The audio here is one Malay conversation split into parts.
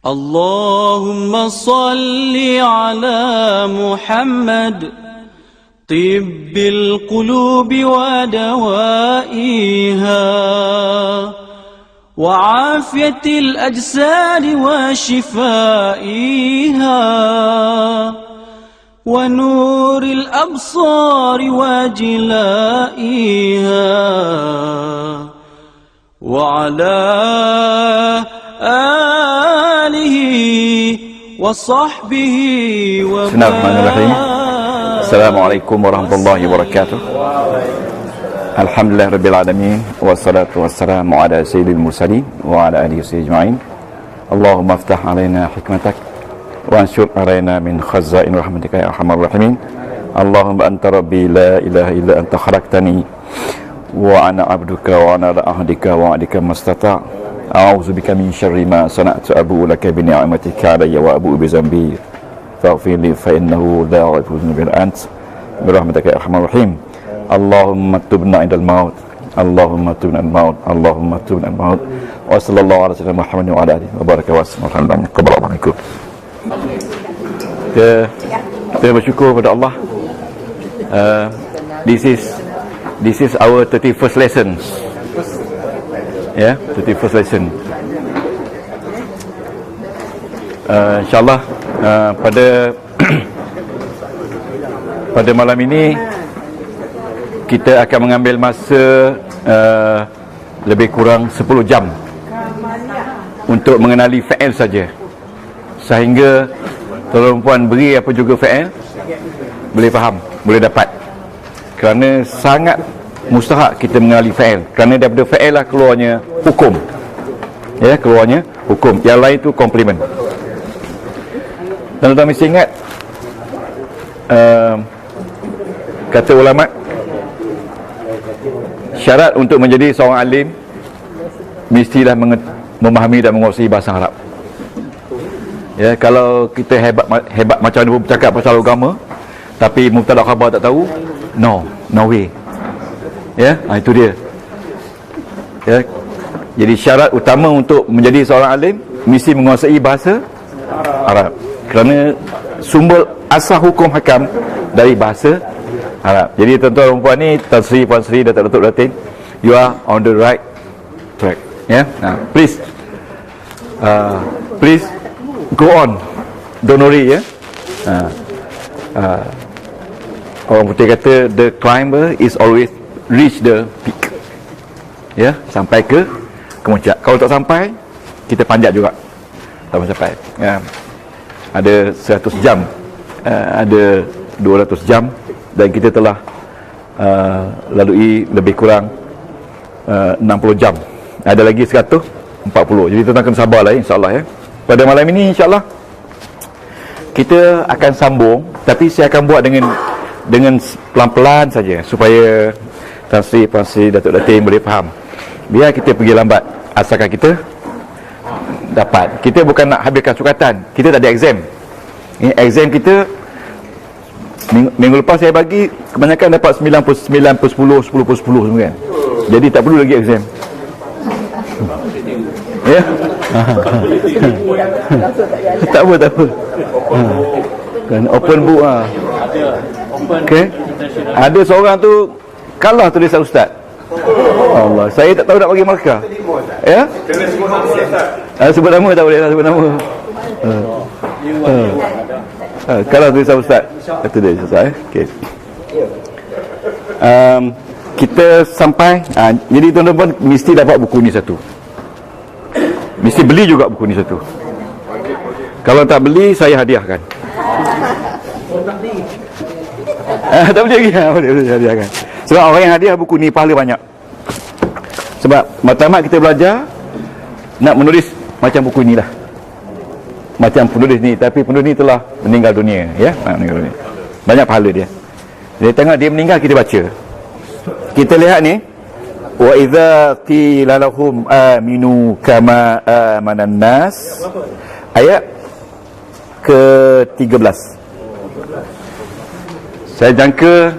اللهم صل على محمد طب القلوب ودوائها وعافية الأجساد وشفائها ونور الأبصار وجلائها وعلى آله وصحبه ومن Assalamualaikum warahmatullahi wabarakatuh. Alhamdulillah rabbil alamin wassalatu wassalamu ala sayyidil mursalin wa ala alihi ajma'in. Allahumma aftah alaina hikmatak wa ansyur alaina min khazain rahmatika ya arhamar rahimin. Allahumma anta rabbi la ilaha illa anta khalaqtani wa ana abduka wa ana ala ahdika wa adika mastata'. A'udzu bika min syarri ma sana'tu abu'u laka bi ni'matika alayya wa abu'u bi dzambi faghfir li fa innahu la yaghfiru dzunuba illa anta bi rahmatika ya arhamar rahim. Allahumma tubna indal maut, Allahumma tubna indal maut, Allahumma tubna indal maut. Wa sallallahu ala sayyidina Muhammad wa ala alihi wa baraka wa sallam. Assalamualaikum. Kita bersyukur kepada Allah. This is our 31st lesson. Ya, 31st lesson. InsyaAllah pada malam ini kita akan mengambil masa lebih kurang 10 jam untuk mengenali fa'il saja, sehingga tuan puan beri apa juga fa'il boleh faham, boleh dapat. Kerana sangat mustahak kita mengenali fa'il, kerana daripada fa'il lah keluarnya hukum. Ya, keluarnya hukum. Yang lain tu komplement. Tuan-tuan mesti ingat, kata ulama, syarat untuk menjadi seorang alim mestilah memahami dan menguasai bahasa Arab. Ya, kalau kita hebat macam mana bercakap pasal agama tapi mubtada khabar tak tahu, no way. Ya, itu dia. Ya, jadi syarat utama untuk menjadi seorang alim mesti menguasai bahasa Arab. Kerana sumber asal hukum hakam dari bahasa Arab. Jadi tuan-tuan dan puan ni, Tan Sri, Puan Sri, Datuk Datin, you are on the right track. Ya, please go on, don't worry. Ya, orang putih kata the climber is always reach the peak. Ya, sampai ke puncak. Kalau tak sampai, kita panjat juga sampai. Ya, ada 100 jam, ada 200 jam, dan kita telah lalui lebih kurang 60 jam. Ada lagi 140. Jadi tuan-tuan kena sabarlah, insya-Allah. Ya, pada malam ini insya-Allah kita akan sambung, tapi saya akan buat dengan pelan-pelan saja supaya Tan Sri, Puan Sri, Datuk Datin boleh faham. Biar kita pergi lambat, asalkan kita dapat. Kita bukan nak habiskan sukatan. Kita tak ada exam. Exam kita minggu lepas saya bagi kebanyakan dapat 9/10, 10/10 semua kan. Jadi tak perlu lagi exam. Ya. Tak apa. Kan open book ah. Okey. Ada seorang tu kalah tulisan ustaz. Allah, saya tak tahu nak bagi markah. Ya? Kena sebut nama ustaz. Sebut nama tak boleh lah, sebut nama. Kalah tulisan ustaz. Itu dia ustaz. Okey. Kita sampai jadi tuan-tuan mesti dapat buku ni satu. Mesti beli juga buku ni satu. Kalau tak beli, saya hadiahkan. Tak boleh lagi. Boleh hadiahkan. Sebab orang yang hadiah buku ni pahala banyak. Sebab matlamat kita belajar nak menulis macam buku ni lah. Macam penulis ni, tapi penulis ni telah meninggal dunia. Ya, meninggal dunia. Banyak pahala dia. Jadi tengok dia meninggal, kita baca. Kita lihat ni, wa idza qila lahum aminu kama amanan nas, ayat ke-13. Saya jangka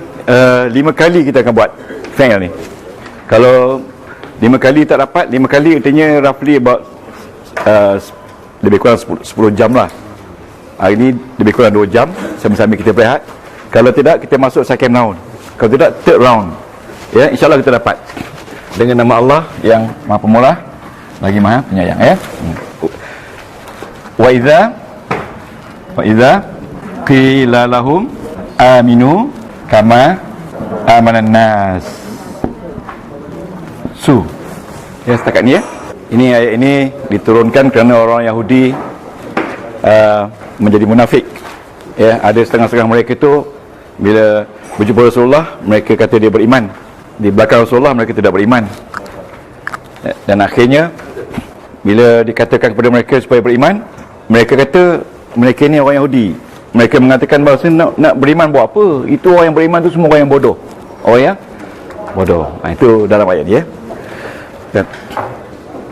5 kali kita akan buat fa'il ni. Kalau 5 kali tak dapat, 5 kali artinya roughly about lebih kurang 10 jam lah. Hari ini lebih kurang 2 jam sambil-sambil kita berehat. Kalau tidak, kita masuk second round. Kalau tidak, third round. Ya, insyaAllah kita dapat. Dengan nama Allah yang Maha Pemurah lagi Maha Penyayang, ya. Wa idza qila lahum aminu kama amanan nas. Ya, setakat ni, ya. Ini ayat ini diturunkan kerana orang Yahudi menjadi munafik. Ya, ada setengah-setengah mereka itu bila berjumpa Rasulullah, mereka kata dia beriman. Di belakang Rasulullah mereka tidak beriman. Dan akhirnya bila dikatakan kepada mereka supaya beriman, mereka kata mereka ni orang Yahudi. Mereka mengatakan bahawa nak beriman buat apa? Itu orang yang beriman tu semua orang yang bodoh. Orang yang bodoh. Itu dalam ayat ni, ya. Dan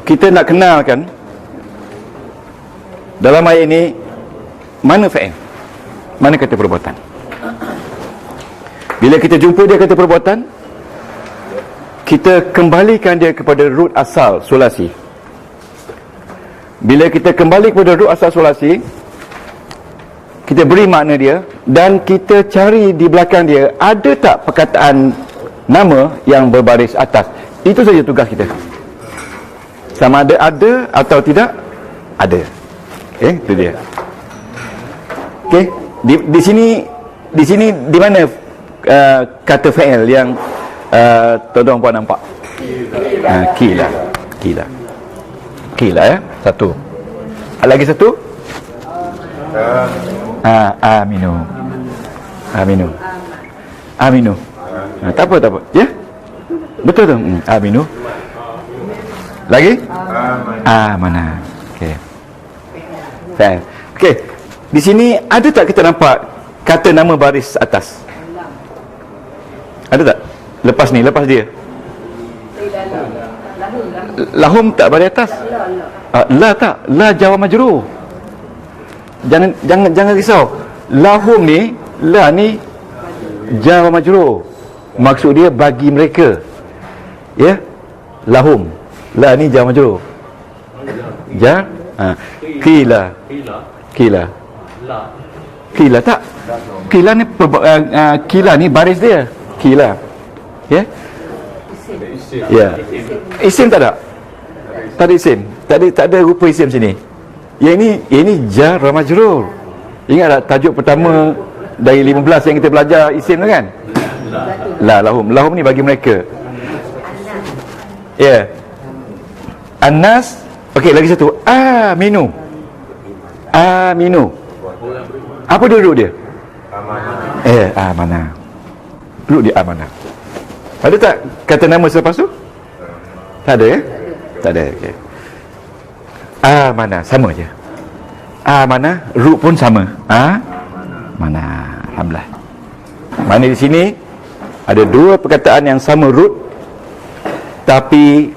kita nak kenalkan dalam ayat ini mana fa'il, mana kata perbuatan. Bila kita jumpa dia kata perbuatan, kita kembalikan dia kepada root asal sulasi. Bila kita kembali kepada root asal sulasi, kita beri makna dia dan kita cari di belakang dia ada tak perkataan nama yang berbaris atas. Itu saja tugas kita. Sama ada atau tidak ada. Okey, itu dia. Okey, di sini di mana kata fa'il yang tuan-tuan puan nampak? Kila, ya. Satu. Lagi satu? Aminu. Tak apa. Ya? Betul tu. Aminu. Lagi? Mana? Okey. Fa'il. Okey. Di sini ada tak kita nampak kata nama baris atas? Ada tak? Lepas dia. Lahum tak baris atas? La tak. La jawab majrur. Jangan risau. Lahum ni, la ni jawab majrur. Maksud dia bagi mereka. Ya? Lahum. La ni jawab majrur. Kila tak? Kila ni kila ni baris dia. Kila. Ya? Ya. Isim tak ada? Tak ada isim. Tak ada rupa isim sini. Yang ini jar wa majrur. Ingat tak tajuk pertama dari 15 yang kita belajar isim tu kan? Lahum. Lahum ni bagi mereka. Ya. An-nas. Okey, lagi satu. Aminu. Apa duduk dia? Amanah. Duduk dia amanah. Ada tak kata nama selepas tu? Tak ada, ya? Tak ada. Okey. Amanah, sama je. Amanah, root pun sama. Mana? Alhamdulillah. Mana di sini ada dua perkataan yang sama root, tapi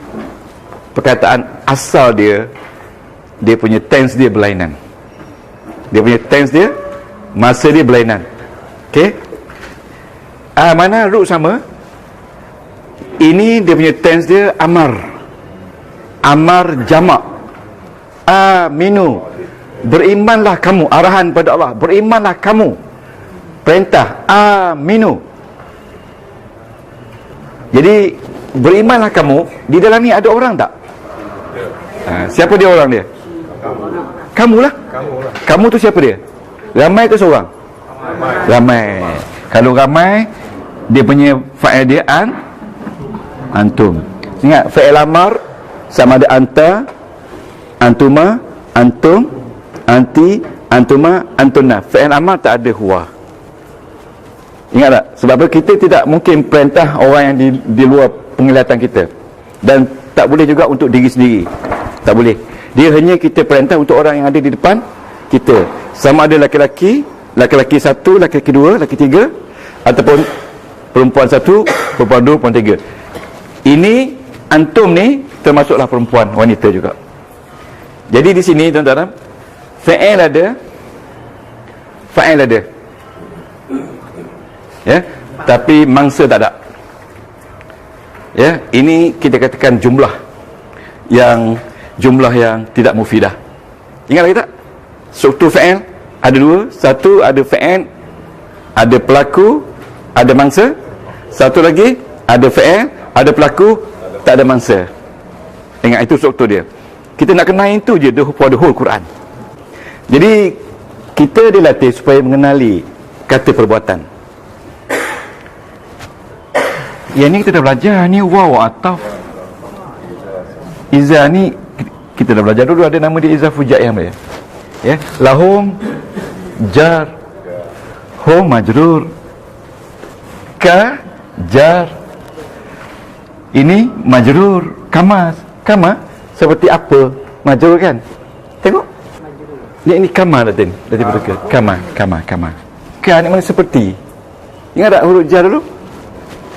perkataan asal dia punya tense dia berlainan. Dia punya tense dia, masa dia berlainan. Okey? Mana root sama. Ini dia punya tense dia amar. Amar jamak. Aminu. Berimanlah kamu. Arahan pada Allah. Berimanlah kamu. Perintah. Aminu. Jadi berimanlah kamu. Di dalam ni ada orang tak? Siapa dia orang dia? Kamulah. Kamu tu siapa dia? Ramai ke seorang? Ramai. Kalau ramai, dia punya fa'il dia antum. Ingat, fa'il amar sama ada anta, antuma, antum, anti, antuma, antuna. Fa'il amar tak ada huwa. Ingat tak? Sebab apa? Kita tidak mungkin perintah orang yang di luar penglihatan kita. Dan tak boleh juga untuk diri sendiri. Tak boleh. Dia hanya kita perintah untuk orang yang ada di depan kita. Sama ada laki-laki satu, laki-laki dua, laki tiga, ataupun perempuan satu, perempuan dua, perempuan tiga. Ini antum ni termasuklah perempuan, wanita juga. Jadi di sini tuan-tuan, fa'il ada. Ya, tapi mangsa tak ada. Ya, ini kita katakan jumlah yang tidak mufidah. Ingat lagi tak? Struktur fi'il ada dua. Satu ada fi'il, ada pelaku, ada mangsa. Satu lagi ada fi'il, ada pelaku, tak ada mangsa. Ingat, itu struktur dia. Kita nak kenal itu je for the whole Quran. Jadi kita dilatih supaya mengenali kata perbuatan. Yang ni kita dah belajar ni, waw, ataf, iza ni kita dah belajar dulu. Ada nama dia iza fujaiyah ya. Ya, lahum jar, hum majrur, ka jar, ini majrur, kama seperti apa? Majrur kan? Tengok. Ini kama Latin. Latin betul ke? Kama. Ka ni mana seperti. Ingat tak huruf jar dulu?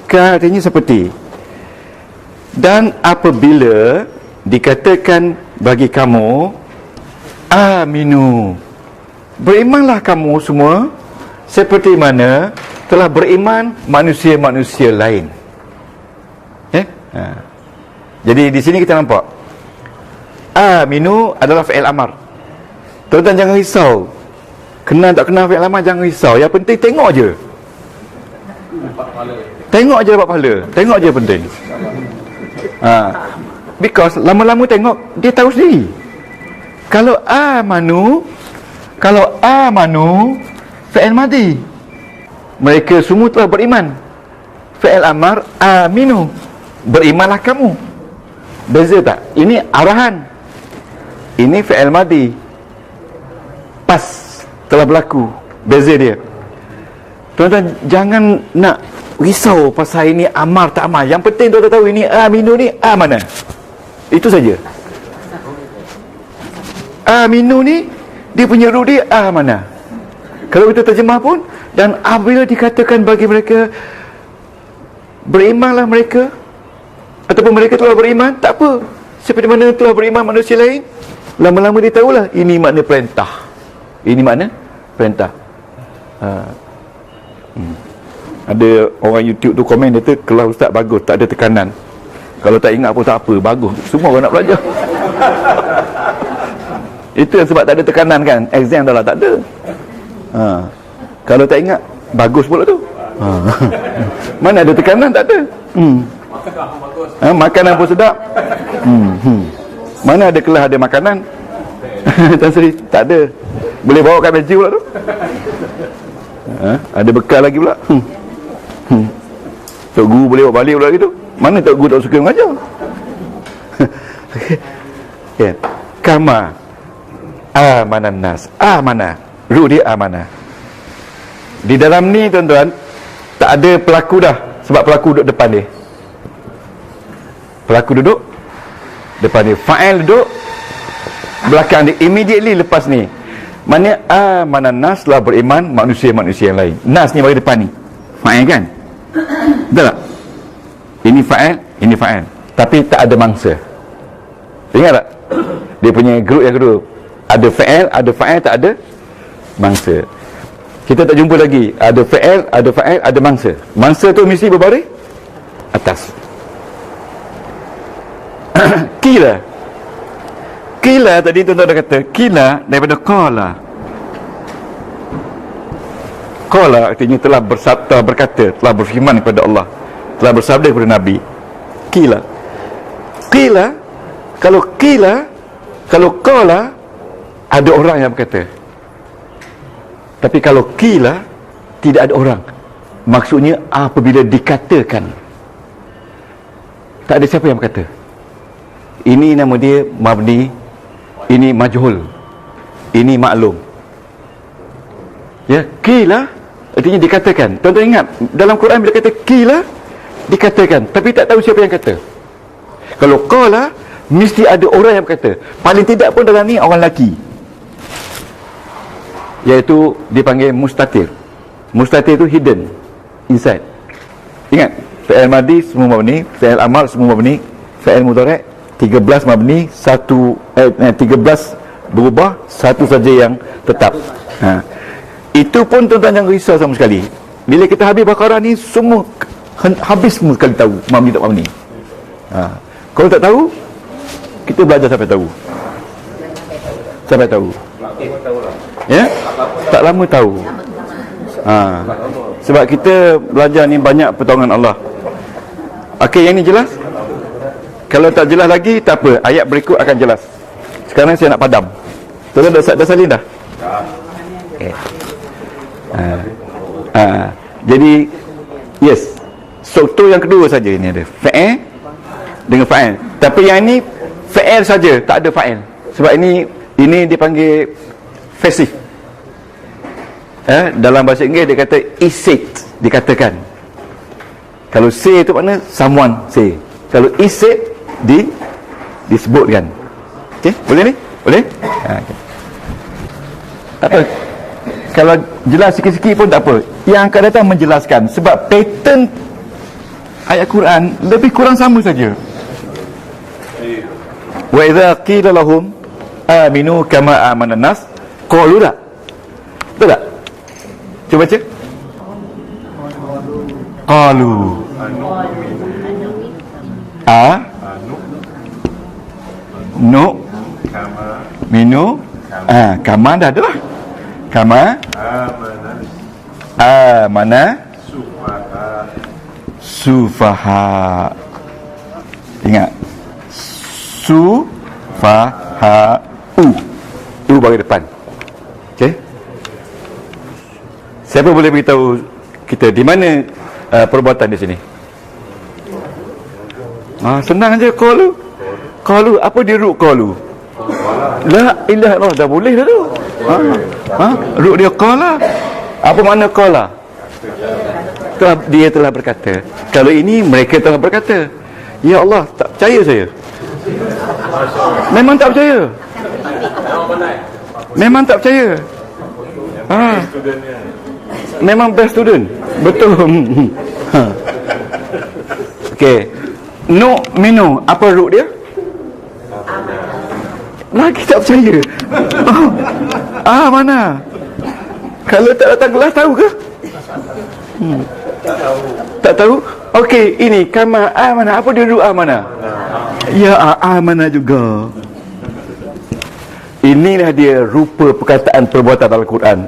Ka artinya seperti. Dan apabila dikatakan bagi kamu, aminu, berimanlah kamu semua seperti mana telah beriman manusia-manusia lain. Jadi di sini kita nampak aminu adalah fi'il amar. Tuan-tuan jangan risau, kenal tak kenal fi'il amar, jangan risau. Yang penting tengok je, dapat pahala. Tengok je penting. Because lama-lama tengok, dia tahu sendiri. Kalau amanu fi'il madi, mereka semua telah beriman. Fi'il amar aminu, berimanlah kamu. Beza tak? Ini arahan, ini fi'il madi, pas, telah berlaku. Beza dia. Tuan-tuan jangan nak risau pasal ini amar tak amar. Yang penting tuan-tuan tahu ini aminu ni amana. Itu saja. Aminu ni dia punya ruh dia amana. Kalau kita terjemah pun, dan apabila dikatakan bagi mereka, berimanlah mereka, ataupun mereka telah beriman, tak apa, seperti mana telah beriman manusia lain. Lama-lama dia tahulah ini makna perintah. Ini makna perintah. Ada orang YouTube tu komen, dia tu, kalau ustaz bagus, tak ada tekanan. Kalau tak ingat pun tak apa, bagus. Semua orang nak belajar. Itu yang sebab tak ada tekanan kan. Exam dah lah tak ada. Kalau tak ingat, bagus pula tu. Mana ada tekanan, tak ada. Makanan pun sedap. Mana ada kelas ada makanan. Tan Sri, tak ada. Boleh bawa kat meja pula tu. Ada bekal lagi pula. Tok Guru boleh bawa balik pula gitu. Mana Tok Guru tak suka mengajar. Ya. Kama amanan nas. Amanah, ruh dia amanah. Di dalam ni tuan-tuan, tak ada pelaku dah, sebab pelaku duduk depan dia. Pelaku duduk depan dia, fa'il duduk belakang dia. Immediately lepas ni, mana amanan nas, telah beriman manusia-manusia yang lain. Nas ni bagi depan ni, fa'il kan? Betul tak? Ini fa'il, ini fa'il, tapi tak ada mangsa. Ingat tak? Dia punya grup yang kedua, ada fa'il, tak ada mangsa. Kita tak jumpa lagi ada fa'il, ada mangsa. Mangsa tu mesti berbaris atas. Kila tadi tuan-tuan dah kata, kila daripada qala artinya telah berkata, telah berfirman kepada Allah, telah bersabda kepada Nabi. Kila, kalau qala ada orang yang berkata. Tapi kalau qila tidak ada orang. Maksudnya apabila dikatakan, tak ada siapa yang berkata. Ini nama dia mabni, ini majhul, ini maklum. Ya, qila artinya dikatakan. Tuan-tuan ingat, dalam Quran bila kata qila, dikatakan, tapi tak tahu siapa yang kata. Kalau qala, mesti ada orang yang berkata. Paling tidak pun dalam ni orang lelaki, iaitu dipanggil mustatir. Mustatir itu hidden, inside. Ingat, fi'il madi semua mabni, fi'il amar semua mabni, fi'il mudhari' 13 mabni, 13 berubah, satu saja yang tetap. Itu pun tuan-tuan jangan risau sama sekali. Bila kita habis Baqarah ni, semua habis semua sekali tahu mabni tak mabni. Kalau tak tahu, kita belajar sampai tahu. Siapa tahu? Ya? Tak lama tahu. Sebab kita belajar ni banyak pertolongan Allah. Okey, yang ni jelas? Kalau tak jelas lagi, tak apa, ayat berikut akan jelas. Sekarang saya nak padam. Tuan dah salin dah? Okay. Jadi yes, struktur yang kedua saja ini ada fa'il dengan fa'il. Tapi yang ini fa'il saja, tak ada fa'il. Sebab ini dipanggil passive. Dalam bahasa Inggeris dia kata is said, dikatakan. Kalau say itu makna someone say. Kalau is said disebutkan. Okey, boleh ni? Boleh? Okay. Tak apa. Kalau jelas sikit-sikit pun tak apa. Yang akan datang menjelaskan. Sebab pattern ayat Quran lebih kurang sama saja. Wa idza qila lahum aminu kama amana nas qalu la. Betul tak? Cuba baca. Qalu nu minu kama dah ada lah. Kama amana sufaha. Ingat, sufaha u bagi depan. Okey, siapa boleh beritahu kita di mana perbuatan di sini? Senang aja. Qalu apa dia root qalu? La ilaha illallah, dah boleh dah tu. Root dia qala. Apa makna qala? Dia telah berkata. Kalau ini mereka telah berkata. Ya Allah, tak percaya saya. Memang tak percaya. Memang tak percaya. Memang best student. Betul. Okey. No minu, apa root dia? Lagi tak percaya. Mana? Kalau tak datang kelas tahu ke? Tak tahu? Okey, ini kama amana, apa dia root amana? Ya, amana juga. Inilah dia rupa perkataan perbuatan dalam Quran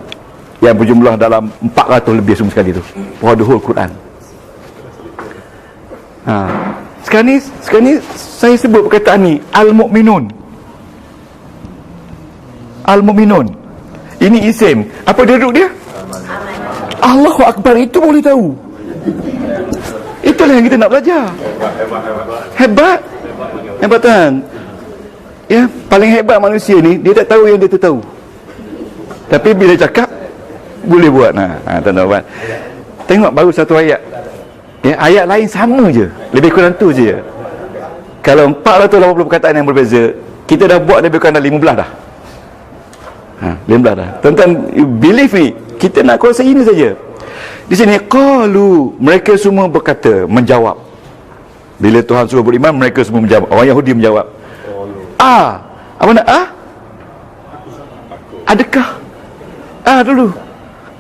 yang berjumlah dalam 400 lebih semua sekali tu. For the whole Quran. Sekarang ni saya sebut perkataan ni Al-Mu'minun. Al-Mu'minun. Ini isim. Apa dia root dia? Allahu Akbar, itu boleh tahu. Itulah yang kita nak belajar. Hebatan. Ya, paling hebat manusia ni, dia tak tahu yang dia tahu. Tapi bila cakap boleh buat. Tuan-tuan. Tengok baru satu ayat. Ya, ayat lain sama je. Lebih kurang tu je. Kalau 480 perkataan yang berbeza, kita dah buat lebih kurang dah 15 dah. 15 dah. Tuan-tuan, you believe me, kita nak kuasa ini saja. Di sini qalu, mereka semua berkata, menjawab. Bila Tuhan suruh beriman, mereka semua menjawab. Orang Yahudi menjawab. Apa nak? Adakah? Dulu.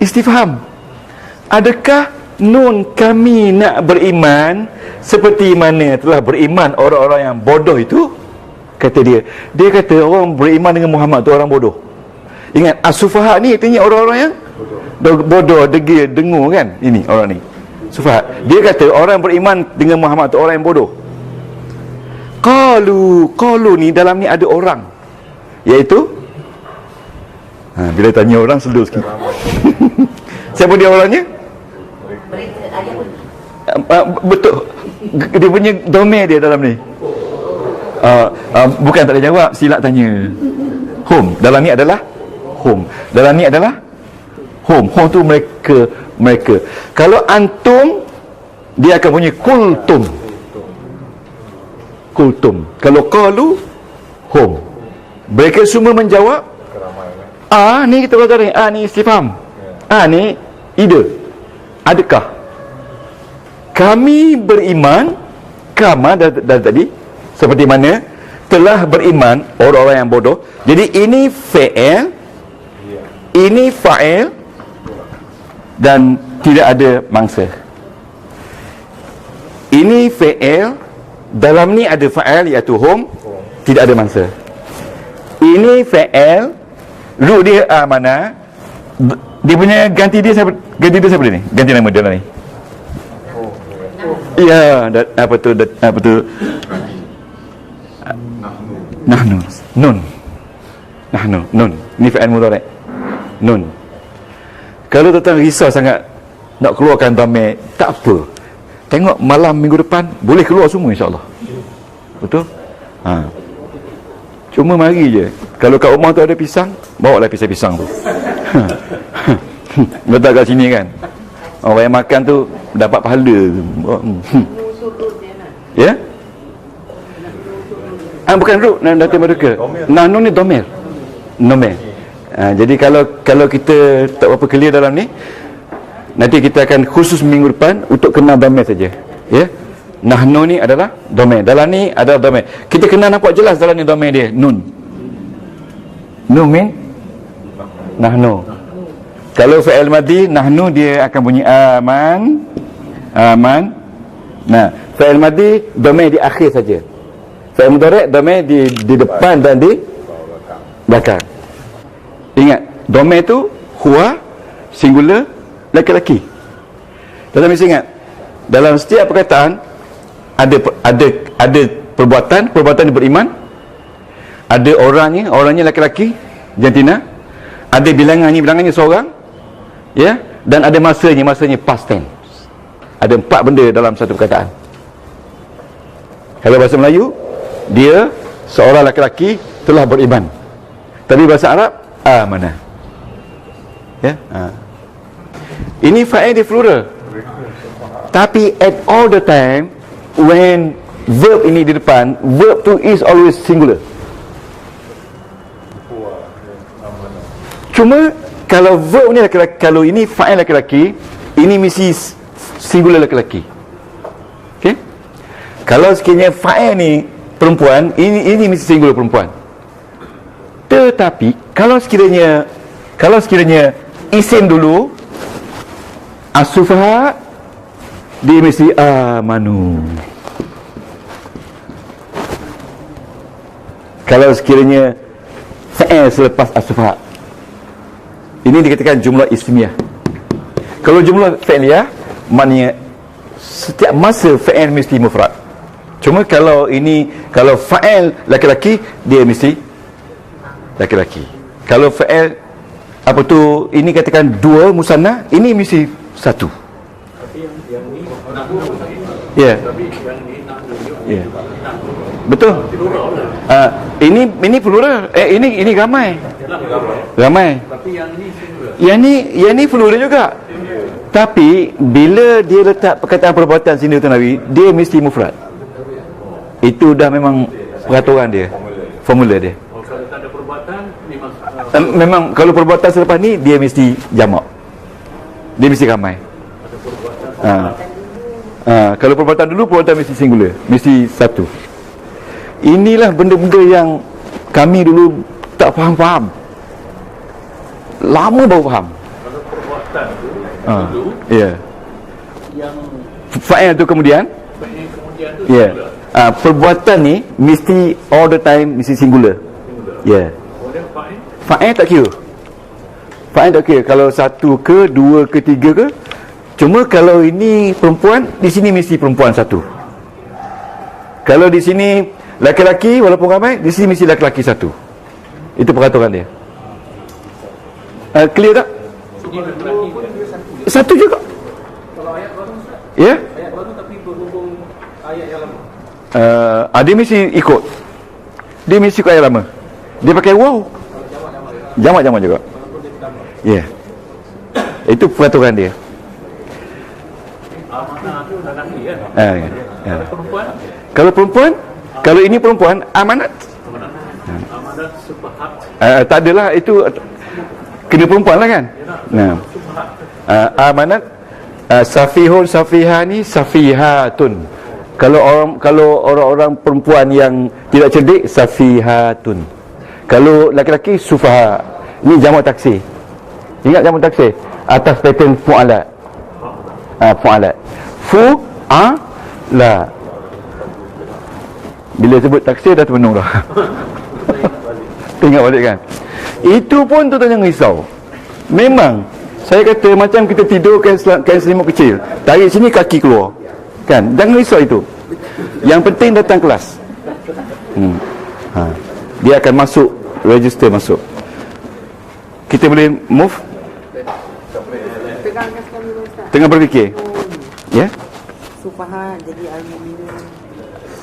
Istifham. Adakah nun kami nak beriman seperti mana telah beriman orang-orang yang bodoh itu? Kata dia. Dia kata orang beriman dengan Muhammad tu orang bodoh. Ingat, as-sufaha ni artinya orang-orang yang bodoh, degil, dengur kan. Ini orang ni sufaha. Dia kata orang beriman dengan Muhammad tu orang yang bodoh. Qalu ni dalam ni ada orang, iaitu bila tanya orang sedul sikit. Siapa dia orangnya? Betul. Dia punya domain dia dalam ni. Bukan tak ada jawab, silap tanya. Home, dalam ni adalah home. Dalam ni adalah home. Home tu mereka. Kalau antum, dia akan bunyi kultum. Kalau qalu, home. Mereka semua menjawab. Ni kita belajar ni. Ni istifham. Ni ide. Adakah kami beriman kama dah tadi, seperti mana telah beriman orang-orang yang bodoh. Jadi ini fi'il, ini fa'il, dan tidak ada mangsa. Ini fi'il, dalam ni ada fa'il iaitu hum, tidak ada mangsa. Ini fi'il, Ru dia amanah. Dia punya ganti dia siapa ni? Ganti nama dia lah ni. Ya, apa tu? Nahnu. Nun. Ni fi'il mudhari'. Nun. Kalau tuan risau sangat nak keluarkan dhamir, tak apa. Tengok malam minggu depan boleh keluar semua insya-Allah. Betul? Cuma mari je. Kalau kat rumah tu ada pisang, bawa lah pisang-pisang tu. Letak kat sini kan. Orang yang makan tu dapat pahala. Ya? Bukan ru, nanti mereka. Nahnu ni domir. Nomir. Jadi kalau kita tak apa clear dalam ni, nanti kita akan khusus minggu depan untuk kenal domir saja. Ya? Nahnu ni adalah domir. Dalam ni adalah domir. Kita kena nampak jelas dalam ni domir dia. Nun. Nun min nahnu. Kalau fi'il madhi, nahnu dia akan bunyi aman. Nah, fi'il madhi domir di akhir saja. Fi'il mudhari' domir di depan dan di belakang. Ingat, domir tu huwa, singular, laki-laki. Tetapi mesti ingat, dalam setiap perkataan ada perbuatan dia beriman, ada orangnya laki-laki, jantina, ada bilangannya seorang, ya, dan ada masanya past tense. Ada 4 benda dalam satu perkataan. Kalau bahasa Melayu, dia seorang laki-laki telah beriman. Tapi bahasa Arab, amanah. Ya, ini fa'il di plural. Tapi at all the time when verb ini di depan, verb tu is always singular. Cuma kalau verb ni laki-laki, kalau ini fa'il laki-laki, ini mesti singular laki-laki. Okey? Kalau sekiranya fa'il ni perempuan, ini mesti singular perempuan. Tetapi kalau sekiranya isim dulu, as-sufaha, dia mesti amanu. Kalau sekiranya fa'il selepas as-sufaha, ini dikatakan jumlah ismiyah. Kalau jumlah fi'liyah, maknanya setiap masa fa'il mesti mufrad. Cuma kalau fa'il laki-laki, dia mesti laki-laki. Kalau fa'il ini katakan 2 musanna, ini mesti 1. Ya. Ya. Betul. Ini plural. Ini ramai. Tapi yang ni plural juga. Tapi bila dia letak perkataan perbuatan sini Tuan Nabi, dia mesti mufrad. Itu dah memang peraturan dia, formula dia. Kalau tak ada perbuatan memang kalau perbuatan selepas ni dia mesti jamak. Dia mesti ramai. Kalau perbuatan dulu, perbuatan mesti singular, mesti 1. Inilah benda-benda yang kami dulu tak faham. Lama baru faham. kalau perbuatan tu dulu Ya. yang Fa'il tu kemudian. Ya. Perbuatan ni mesti all the time mesti singular. Ya. kemudian fa'il Fa'il tak kira. Kalau 1 ke 2 ke 3 ke. Cuma kalau ini perempuan, di sini mesti perempuan 1. Kalau di sini laki-laki walaupun ramai, di sini mesti laki-laki 1. Itu peraturan dia. Clear tak? Satu juga. Kalau ayat baru Ustaz, Ya? ayat baru tapi berhubung ayat yang lama. Dia mesti ikut. Dia mesti ikut ayat lama. Dia pakai wow. Jamak-jamak juga. Ya. Itu peraturan dia. amanah tu dah laki kan. Ya. Perempuan Kalau ini perempuan, amanat. amanah sepahak Tak adalah, itu kena perempuan lah kan. Nah. Amanat safihun, safihani, safihatun. Kalau orang-orang perempuan yang tidak cerdik, safihatun. Kalau laki-laki, sufaha. Ini jamak taksir. Ingat jamak taksir atas pattern fu'alat. Fu'alat. Fu'ala. Bila sebut taksir dah termenung dah. Tengok balik kan. Itu pun tuan jangan risau. Memang saya kata macam kita tidur kain selimut kecil, tarik sini kaki keluar kan, jangan risau itu. Yang penting datang kelas. Dia akan masuk, register masuk. Kita boleh move. Tengah berfikir. Ya. Sufaha jadi aluminium.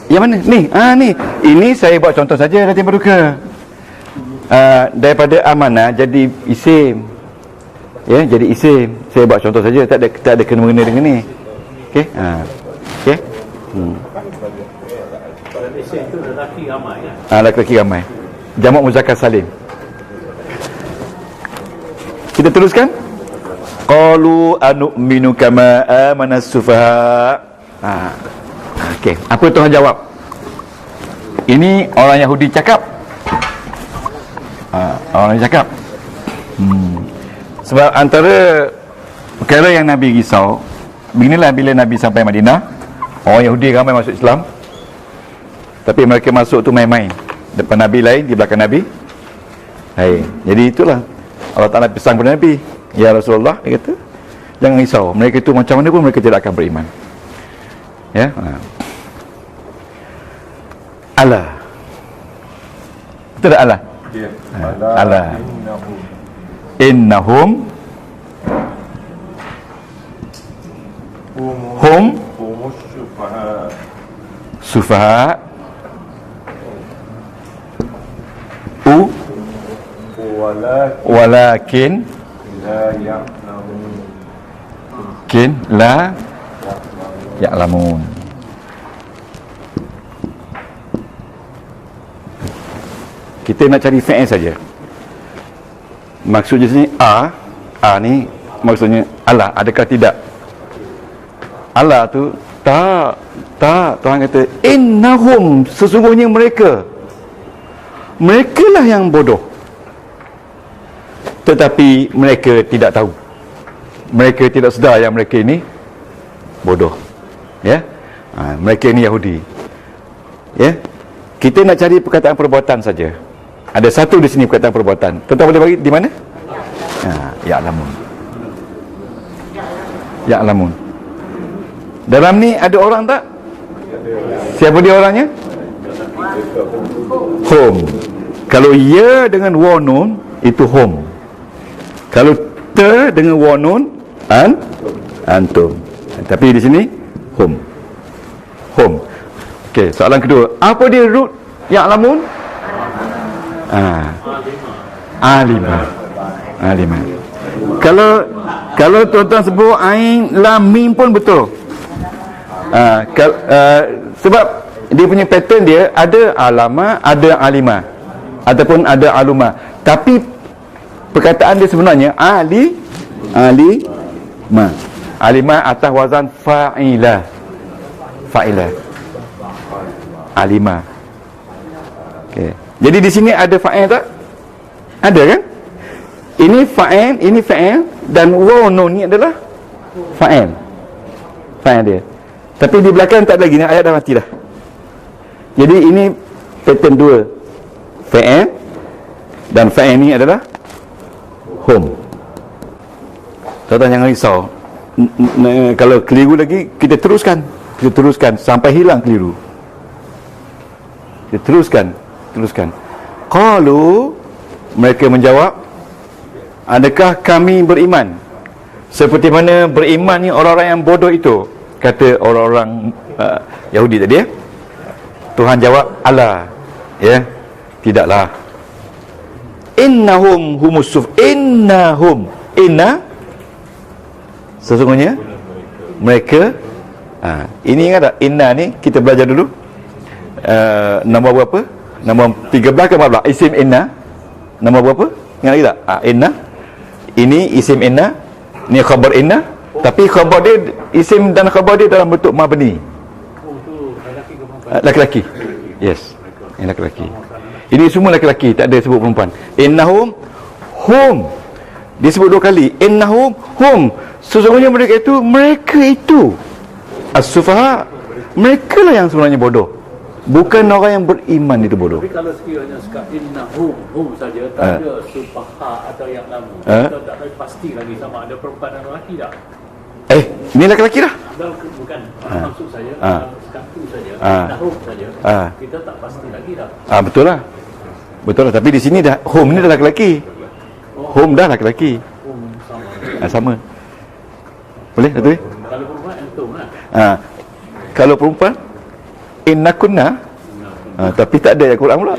Yang mana? Ni. Ni. Ini saya buat contoh saja latihan berduka. Daripada amanah jadi isim. Ya, jadi isim. Saya buat contoh saja, tak ada kena-mengena dengan ni. Okey? Okey? Dan isim itu lelaki ramai kan? Lelaki ramai. Jamak muzakkar salim. Kita teruskan. Qalu anu'minu kama amana as-sufaha. Okey, apa Tuhan jawab? Ini orang Yahudi cakap. Orang cakap. Sebab antara perkara yang Nabi risau, beginilah bila Nabi sampai Madinah, orang Yahudi ramai masuk Islam, tapi mereka masuk tu main-main. Depan Nabi lain, di belakang Nabi lain. Jadi itulah Allah Ta'ala pesan kepada Nabi, ya Rasulullah, dia kata, jangan risau, mereka itu macam mana pun mereka tidak akan beriman. Ya. Allah. Betul tak Allah? Ya. Allah. Innahum hum sufaha walakin la ya'lamun. Kita nak cari fi'il saja. Maksudnya sini A ni maksudnya Allah, adakah tidak? Allah tu tak Tuhan kata innahum, sesungguhnya mereka lah yang bodoh, tetapi mereka tidak tahu, mereka tidak sedar yang mereka ini bodoh. Ya, mereka ini Yahudi. Ya, kita nak cari perkataan perbuatan saja. Ada satu di sini perkataan perbuatan. Tuan-tuan boleh bagi di mana? Ya'lamun. Ya'lamun. Dalam ni ada orang tak? Siapa dia orangnya? Hum. Kalau ya dengan wonun, itu hum. Kalau te dengan wonun, antum. Tapi di sini hum. Hum. Okey, soalan kedua. Apa dia root ya'lamun? Alimah. Kalau tuan-tuan sebut ain lam mim pun betul. Sebab dia punya pattern dia ada alama, ada alimah, ataupun ada alumah. Tapi perkataan dia sebenarnya alimah. Alimah atas wazan fa'ilah. Alimah. Okey. Jadi di sini ada fa'il tak? Ada kan? Ini fa'il dan waw nun ni adalah fa'il dia. Tapi di belakang tak ada lagi ni, ayat dah mati dah. Jadi ini pattern dua, fa'il dan fa'il ni adalah hum. Tuan-tuan jangan risau. Kalau keliru lagi, kita teruskan sampai hilang keliru. Kita teruskan. Qalu, mereka menjawab, adakah kami beriman seperti mana berimannya orang-orang yang bodoh itu? Kata orang-orang Yahudi tadi, ya. Tuhan jawab, Allah, ya, tidaklah. Innahum humusuf. Inna sesungguhnya mereka. Ini ingat tak? Inna ni kita belajar dulu. Nombor berapa? Nombor 13 ke 14? Isim inna. Nombor berapa? Ingat lagi tak? Inna. Ini isim inna. Ni khabar inna. Tapi khabar dia, isim dan khabar dia dalam bentuk mabni. Laki-laki. Yes. Ini laki-laki. Ini semua laki-laki, tak ada sebut perempuan. Innahum hum. Disebut dua kali. Innahum hum. Sesungguhnya mereka itu as-sufaha. Mereka lah yang sebenarnya bodoh. Bukan orang yang beriman itu bodoh. Tapi kalau sekiranya sekat hum saja, tak ada supaha atau yang lama. Kita tak tahu pasti lagi sama ada perempuan dan lelaki tak? Ini lelaki dah. Bukan. Maksud saya, sekat tu saja, hum saja, kita tak pasti lagi dah. Betul lah. Betul lah. Tapi di sini dah home ni dah lelaki. Home dah lelaki. Hum sama. Sama. Boleh Datuk? Kalau perempuan antum lah. Kalau perempuan inna kunna. Tapi tak ada ayat Quran pula.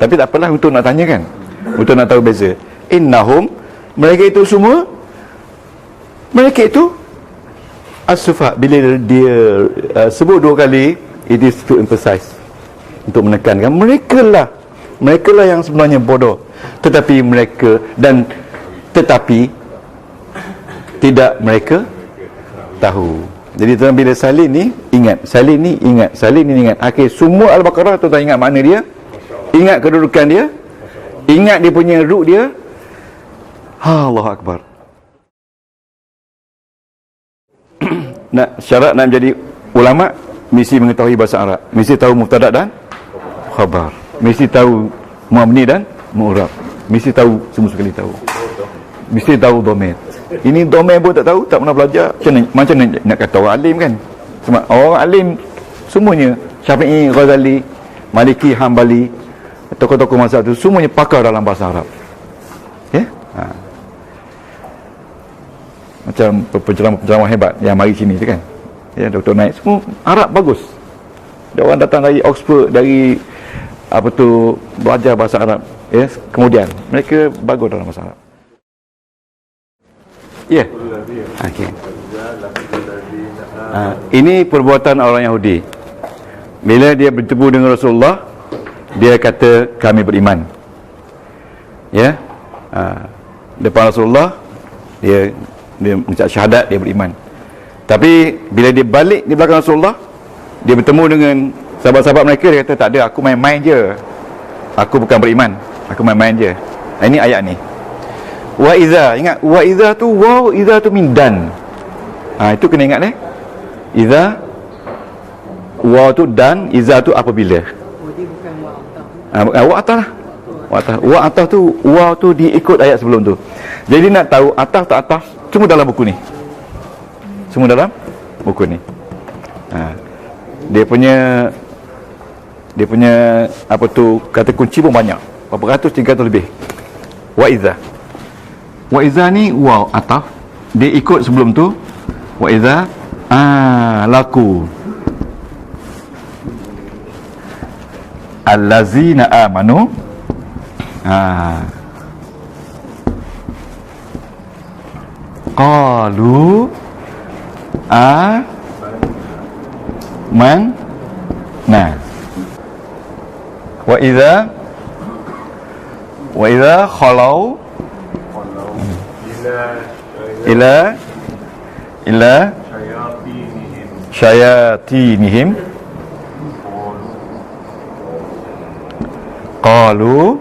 Tapi tak apalah untuk nak tanya kan. Untuk nak tahu beza. Innahum, mereka itu semua, mereka itu as-sufa. Bila dia sebut 2 kali, it is to emphasize, untuk menekankan mereka lah yang sebenarnya bodoh. Tetapi tidak mereka tahu. Jadi tuan bila salin ni ingat, salin ni ingat, salin ni ingat. Okey, semua Al-Baqarah tuan ingat makna dia, ingat kedudukan dia, ingat dia punya root dia. Allahu Akbar. Syarat nak menjadi ulama, mesti mengetahui bahasa Arab, mesti tahu mubtada dan khabar, mesti tahu mabni dan mu'rab, mesti tahu, semua sekali tahu, mesti tahu dhamir. Ini dhamir pun tak tahu, tak pernah belajar. Macam mana nak kata orang alim kan? Sebab orang alim semuanya, Syafi'i, Ghazali, Maliki, Hambali, tokoh-tokoh mazhab tu semuanya pakar dalam bahasa Arab. Ya? Macam penceramah hebat yang mari sini tu kan, ya, Dr. Naik, semua Arab bagus. Dia orang datang dari Oxford, dari belajar bahasa Arab, ya, kemudian mereka bagus dalam bahasa Arab. Ya. Okey. Ini perbuatan orang Yahudi. Bila dia bertemu dengan Rasulullah, dia kata kami beriman. Ya. Depan Rasulullah, dia mengucap syahadat, dia beriman. Tapi bila dia balik di belakang Rasulullah, dia bertemu dengan sahabat-sahabat mereka, dia kata tak ada, aku main-main je, aku bukan beriman, aku main-main je. Ini ayat ni. Wa iza, ingat wa iza tu, waw iza tu min dan. Itu kena ingat iza, waw tu dan, iza tu apabila. Dia bukan wa Wa atah lah. Wa atah tu, waw tu diikut ayat sebelum tu. Jadi nak tahu atah tak atah, semua dalam buku ni. Semua dalam buku ni. Dia punya kata kunci pun banyak. Berapa ratus, 300 lebih. Wa iza. Wa iza ni waw ataf, dia ikut sebelum tu. Wa iza laku allazina amanu, qalu man wa idza khalau ila syayatinihim qalu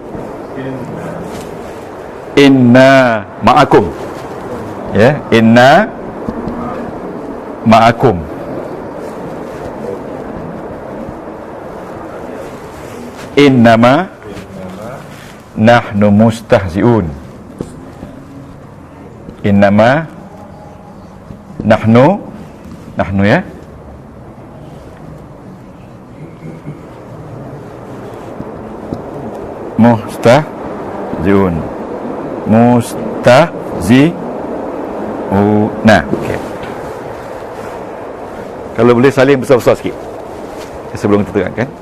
inna ma'akum, ya, inna ma'akum. Innama nahnu mustahzi'un. Innama nahnu ya, mustahzi'un, mustahzi'una. Okey, kalau boleh salin besar-besar sikit sebelum kita terangkan.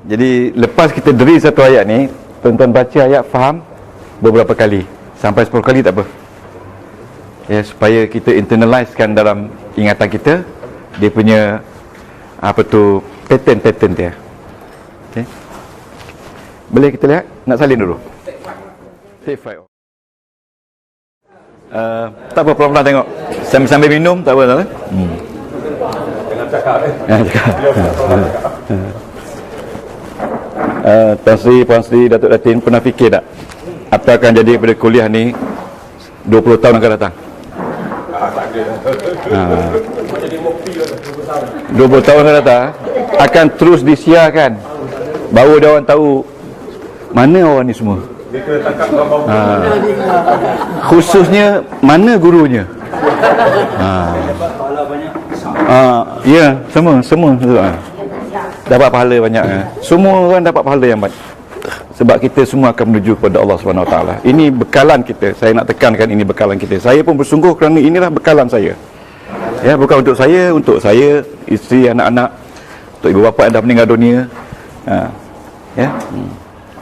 Jadi lepas kita deri satu ayat ni, tuan-tuan baca ayat, faham beberapa kali, sampai 10 kali tak apa, ya, supaya kita internalizekan dalam ingatan kita dia punya pattern dia. Okay. Boleh kita lihat? Nak salin dulu. Take 5. Tak apa, pelan-pelan tengok. Sambil minum tak apa, tak apa. Jangan cakap. Tuan Sri, Puan Sri, Datuk Datin pernah fikir tak apa akan jadi pada kuliah ni 20 tahun akan datang? Tak ada. 20 tahun akan datang, akan terus disiarkan, baru dia orang tahu mana orang ni semua. Dia kena tangkap bau. Khususnya mana gurunya. Ya, semua dapat pahala banyak. Semua orang dapat pahala yang banyak. Sebab kita semua akan menuju kepada Allah Subhanahu Wa Taala. Ini bekalan kita. Saya nak tekankan, ini bekalan kita. Saya pun bersungguh kerana inilah bekalan saya. Ya, bukan untuk saya, isteri, anak-anak, untuk ibu bapa yang dah meninggal dunia. Ya.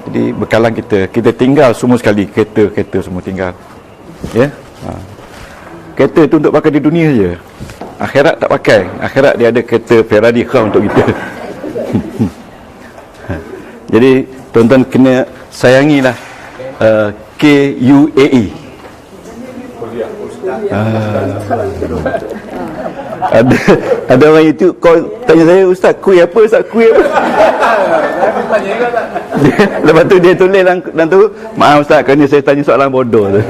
Jadi bekalan kita tinggal semua sekali, kereta semua tinggal. Ya. Kereta tu untuk pakai di dunia je. Akhirat tak pakai. Akhirat dia ada kereta Ferrari khas untuk kita. Jadi tuan-tuan kena sayangilah KUAE. Ada orang YouTube call tanya saya, ustaz kuih apa, ustaz kuih apa. Lepas tu dia tulis dalam tu, maaf ustaz kerana saya tanya soalan bodoh tu.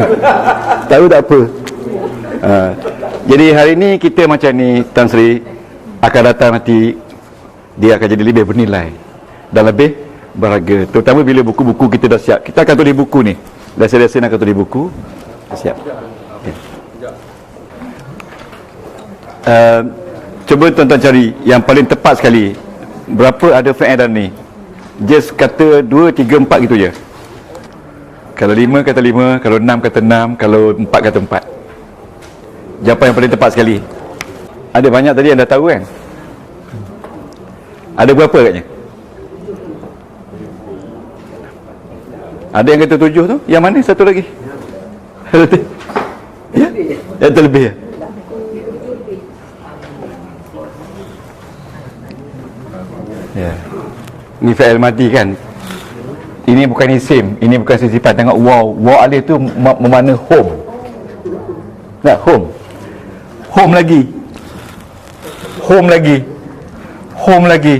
Tahu tak apa. Jadi hari ni kita macam ni, Tan Sri, akan datang nanti dia akan jadi lebih bernilai dan lebih berharga, terutama bila buku-buku kita dah siap. Kita akan tulis buku ni, lesson-lesson akan tulis buku siap. Cuba tuan-tuan cari yang paling tepat sekali. Berapa ada faedah ni? Just kata 2, 3, 4 gitu je. Kalau 5 kata 5, kalau 6 kata 6, kalau 4 kata 4. Jawapan yang paling tepat sekali. Ada banyak tadi yang dah tahu kan? Ada berapa katnya? Ada yang kata 7 tu? Yang mana satu lagi? Ya? Yang terlebih ya? Ya. Ni fi'il madi kan. Ini bukan isim, ini bukan sifat. Tengok waw alif tu bermakna home. Tak, home lagi.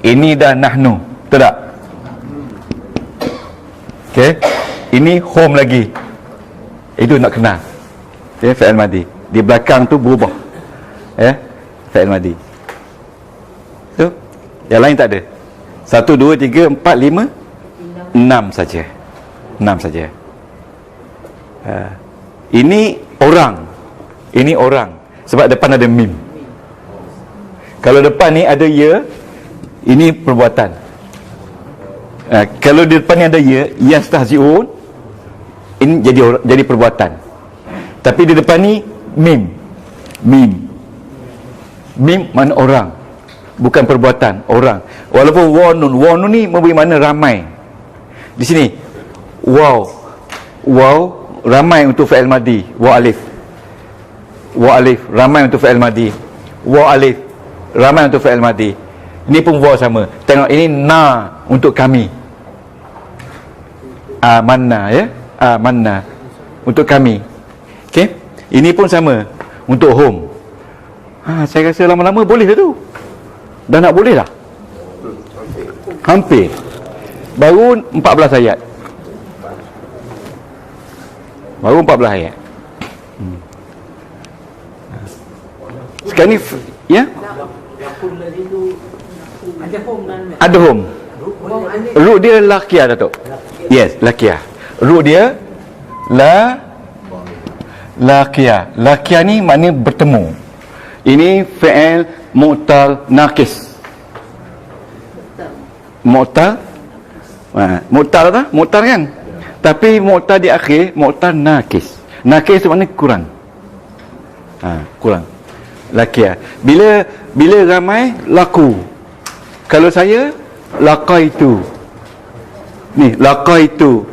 Ini dah nahnu, betul tak? Okey. Ini home lagi. Itu nak kenal. Ya, fi'il madi. Di belakang tu berubah. Ya, fi'il madi. Tu. Yang lain tak ada. 1, 2, 3, 4, 5, 6 saja. 6 saja. Ini orang. Sebab depan ada mim. Kalau depan ni ada ya, ini perbuatan. Kalau di depan ni ada ya, yastahzi'un, ini jadi perbuatan. Tapi di depan ni mim. Mim mana orang, bukan perbuatan, orang. Walaupun wanun ni memberi makna ramai. Di sini wow ramai untuk fi'il madi, wa alif ramai untuk fi'il madi, wa alif ramai untuk fi'il madi. Ini pun wa sama. Tengok, ini na untuk kami, amanna, ya, amanna untuk kami. Okey, ini pun sama untuk home. Saya rasa lama-lama boleh dah tu. Dah nak boleh dah. Hampir. Baru 14 ayat. Sekarang ni ya? Ada home. Ru dia lakia, Datuk. Yes, lakia. Ru dia lakia. Lakia ni makna bertemu. Ini fi'il mu'tal naqis. Mu'tal kan? Tapi mu'tal di akhir, mu'tal naqis. Naqis makna kurang. Kurang. Lakia. Bila ramai, laku. Kalau saya, laqaitu. Ni, laqaitu,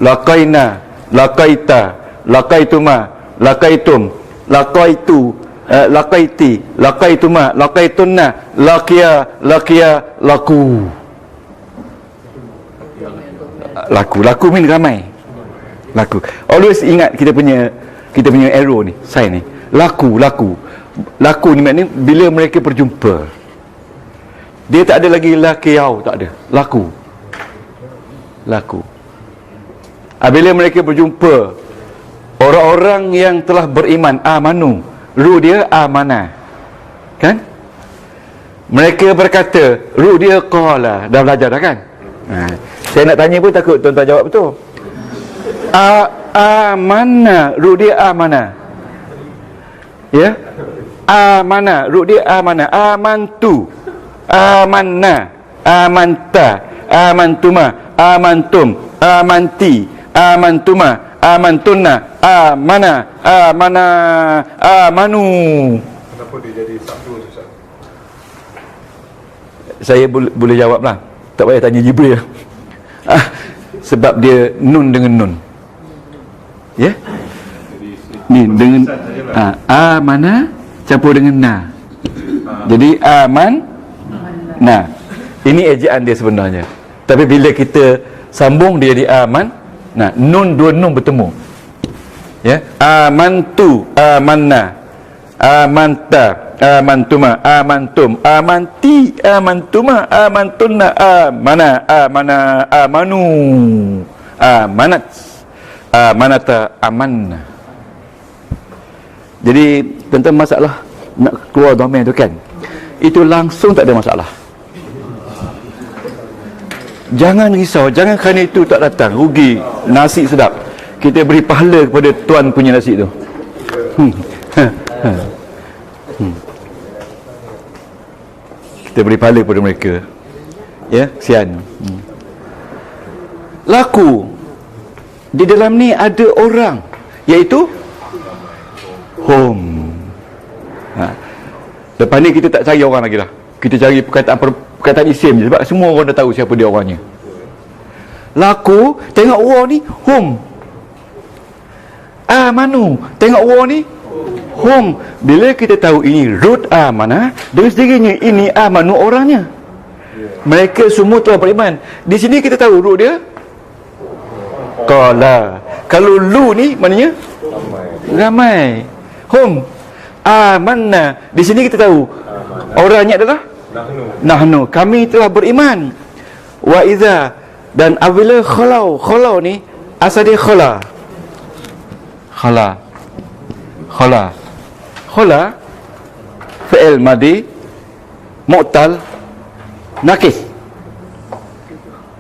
laqaina, laqaita, laqaituma, laqaitum, laqaitu, laqaiti, laqaituma, laqaitunna, laqiya, laku. Laku mean ramai. Laku. Always ingat kita punya arrow ni, sign ni. Laku ni maknanya bila mereka berjumpa. Dia tak ada lagi laqiyau, tak ada. Laku. Bila mereka berjumpa, orang-orang yang telah beriman, amanu, ru dia amanah. Kan? Mereka berkata, Ru'ya qala. Dah belajar dah kan? Saya nak tanya pun takut tuan-tuan jawab betul. Amana, Ru'ya amana. Ya? Amana, Ru'ya amana. Amantu, amanna, amanta, amantuma, amantum, amanti, amantuma, amantunna, amana, amanu. Kenapa dia jadi sabdu tu, Ustaz? Saya boleh jawab lah, tak payah tanya Jibril. Sebab dia nun dengan nun. Ya? Ni dengan amana campur dengan na. Jadi aman na. Ini ejaan dia sebenarnya. Tapi bila kita sambung dia di aman, nah, nun, dua nun bertemu. Ya, amantu, amanna, amanta, amantuma, amantum, amanti, amantuma, amantunna, amana, amanu, amanat, amanata, amanna. Jadi tentang masalah nak keluar domain tu kan, itu langsung tak ada masalah. Jangan risau, jangan kerana itu tak datang, rugi, nasi sedap. Kita beri pahala kepada tuan punya nasi tu. Kita beri pahala kepada mereka. Ya, kesian. Laku di dalam ni ada orang, iaitu home. Lepas ni kita tak cari orang lagi dah. Kita cari perkataan isim je, sebab semua orang dah tahu siapa dia orangnya. Laku, tengok war ni home. Amanu, tengok war ni home. Bila kita tahu ini root amanah, dengan sendirinya ini amanu orangnya. Mereka semua telah beriman. Di sini kita tahu root dia qala. Kalau lu ni maknanya ramai. Hum amanna. Di sini kita tahu orangnya adalah nahnu, kami telah beriman. Wa iza, dan apabila khalau ni asal dia khala fi'il madi mu'tal nakis.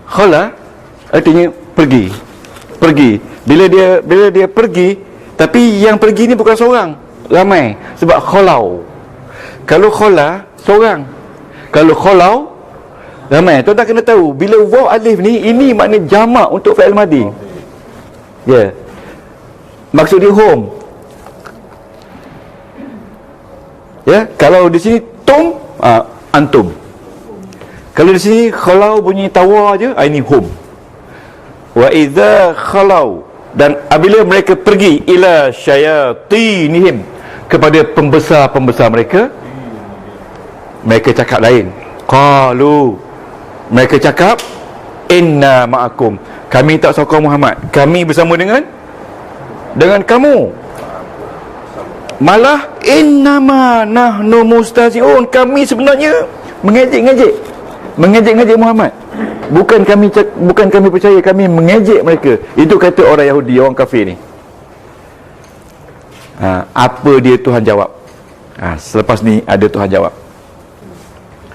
Khala artinya pergi. Bila dia pergi, tapi yang pergi ni bukan seorang, ramai. Sebab khalau. Kalau khala seorang, kalau khalau ramai. Tuan-tuan kena tahu, bila waw alif ni, ini makna jamak untuk fi'il madi. Ya. Maksud dia home. Ya, kalau di sini tum, antum. Kalau di sini khalau bunyi tawa je, ini home. Wa idza khalau, dan apabila mereka pergi ila syayatinihim, kepada pembesar-pembesar mereka, mereka cakap lain. Qalu, mereka cakap, inna ma'akum, kami tak sokong Muhammad, kami bersama dengan kamu. Malah innama nahnu mustahzi'un, kami sebenarnya mengejek Muhammad. Bukan kami percaya, kami mengejek mereka. Itu kata orang Yahudi, orang kafir ni. Apa dia Tuhan jawab? Selepas ni ada Tuhan jawab.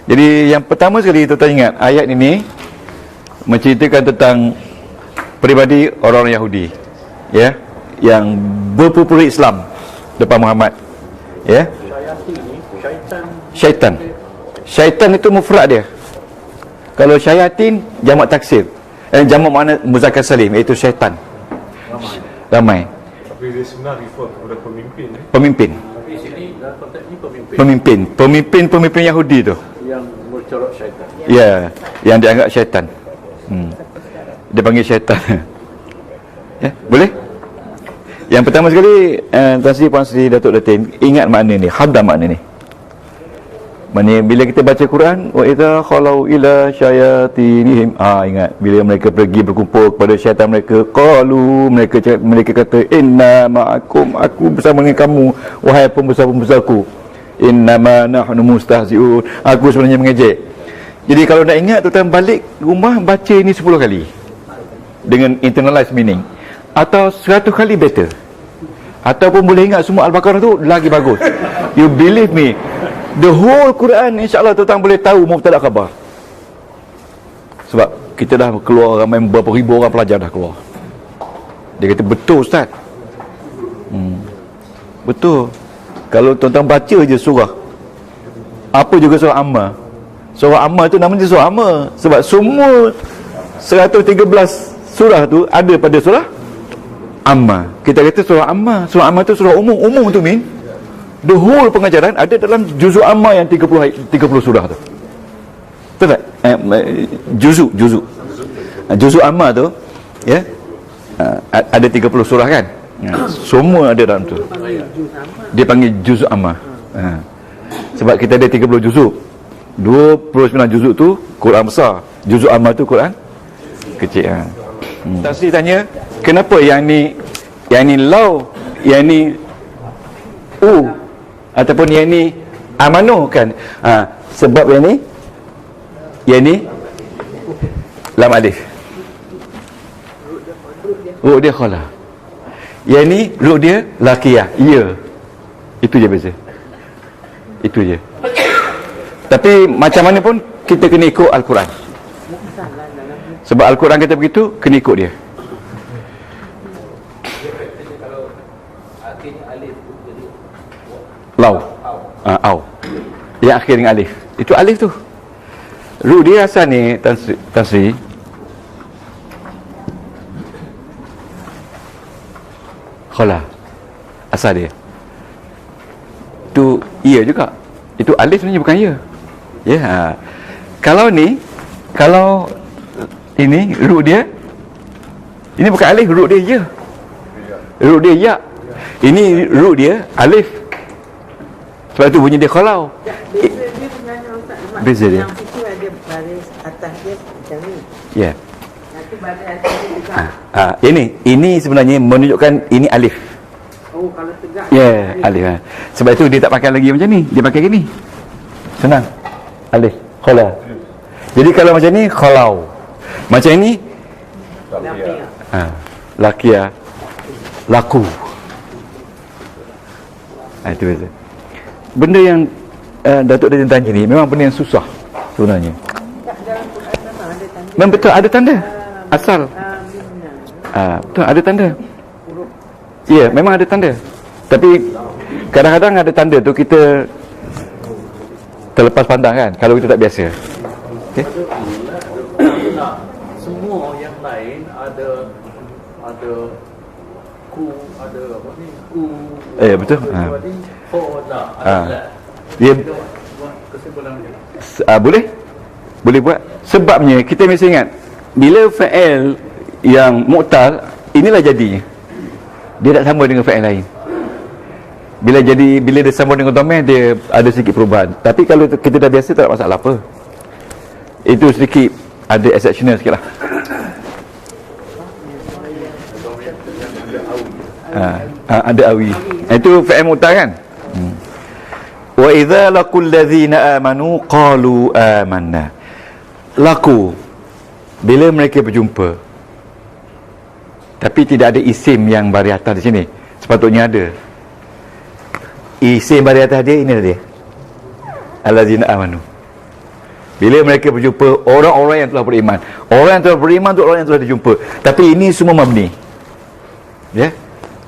Jadi yang pertama sekali tuan-tuan ingat, ayat ini menceritakan tentang peribadi orang Yahudi, ya, yang berpura-pura Islam depan Muhammad, ya. Syaitan itu mufrad dia. Kalau syayatin jamak taksir, jamak makna muzakkar salim, iaitu syaitan. Ramai. Tapi dia sebenarnya refer kepada pemimpin. Pemimpin. Tapi sini dalam konteks ni Pemimpin Yahudi tu yang bercorak syaitan. Ya, yang dianggap syaitan. Dia panggil syaitan. Ya, boleh? Yang pertama sekali, Tuan Sri, Puan Sri, Datuk Datin, ingat makna ni, hadam makna ni. Maknanya bila kita baca Quran, wa idza khalau ila syayatinihim, ingat bila mereka pergi berkumpul kepada syaitan mereka, qalu, mereka kata, inna ma'akum, aku bersama dengan kamu wahai pembesar-pembesarku, innama nahnu mustahzi'un, aku sebenarnya mengejek. Jadi kalau nak ingat, tuan balik rumah baca ini 10 kali dengan internalized meaning, atau 100 kali better, ataupun boleh ingat semua Al-Baqarah tu lagi bagus. You believe me, The whole Quran insya-Allah tuan boleh tahu mubtada khabar. Sebab kita dah keluar ramai berapa ribu orang pelajar dah keluar. Dia kata betul ustaz. Betul. Kalau tuan-tuan baca je surah, apa juga surah Amma. Surah Amma tu nama dia surah Amma sebab semua 113 surah tu ada pada surah Amma. Kita kata surah Amma. Surah Amma tu surah umum. Umum tu mean the whole pengajaran ada dalam juzuk Amma yang 30 surah tu. Betul tak? Juzuk juzuk Amma tu ya, ada 30 surah kan. Semua ada dalam tu. Dia panggil juzuk Amma. Sebab kita ada 30 juzuk, 29 juzuk tu Quran besar, juzuk Amma tu Quran kecil. Tasri tanya, kenapa yang ni law, yang ni ataupun yang ni amanu kan? Sebab yang ni lam alif, ru dia khala. Yang ni ru dia laqiyah, ya. Itu je beza. Itu je. Tapi macam mana pun kita kena ikut Al-Quran. Sebab Al-Quran kata begitu, kena ikut dia. Lau. Au. Yang akhir dengan alif. Itu alif tu. Ru dia asal ni Tan Sri. Khala. Asal dia. Itu iya juga. Itu alif sebenarnya bukan ya. Ya. Kalau ini ru dia, ini bukan alif, ru dia ya. Ru dia ya. Ini ru dia alif. Sebab tu bunyi dia khalau. Beza dia sebenarnya Ustaz. Beza dia. Yang situ ada baris atas dia macam ni. Ya. Nanti baris atas dia tegak. Ini sebenarnya menunjukkan ini alif. Oh, kalau tegak. Ya, alif. Sebab itu dia tak pakai lagi macam ni. Dia pakai gini. Senang. Alif. Khala. Jadi kalau macam ni khalau. Macam ini laqiyah, laku. Itu beza. Benda yang Datuk Datin tanya ni memang benda yang susah sebenarnya. Dalam Quran memang ada tanda. Memang betul ada tanda. Asal. Betul ada tanda. Ya, memang ada tanda. Tapi kadang-kadang ada tanda tu kita terlepas pandang kan kalau kita tak biasa. Okay? Semua yang lain ada ku, ada apa ni, ku. Betul. Dia buat kesimpulan macam boleh buat. Sebabnya kita mesti ingat bila fa'il yang mu'tal inilah jadinya. Dia tak sama dengan fa'il lain. Bila dia sama dengan dhamir dia ada sedikit perubahan. Tapi kalau kita dah biasa tak ada masalah apa. Itu sedikit ada exceptional sikit lah. Ada awi. Itu fa'il mu'tal kan? Wa idza laqul ladzina amanu qalu amanna. Laku bila mereka berjumpa. Tapi tidak ada isim yang bari atas di sini. Sepatutnya ada. Isim bari atas dia ini dia. Alladzina amanu. Bila mereka berjumpa orang-orang yang telah beriman. Orang yang telah beriman tu orang yang telah dijumpa. Tapi ini semua mabni. Ya.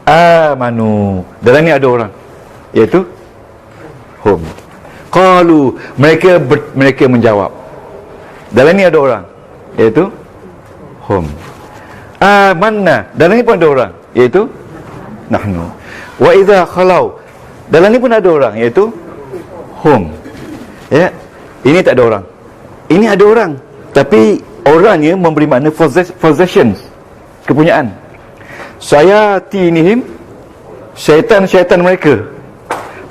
Amanu. Dalam ni ada orang. Iaitu hum. Qalu. Mereka menjawab. Dalam ni ada orang. Iaitu hum. Amanna. Dalam ni pun ada orang. Iaitu nahnu. Wa idza khalau. Dalam ni pun ada orang. Iaitu hum. Ya. Ini tak ada orang. Ini ada orang. Tapi orangnya memberi makna possessions. Kepunyaan. Sayatinihim. Syaitan-syaitan mereka.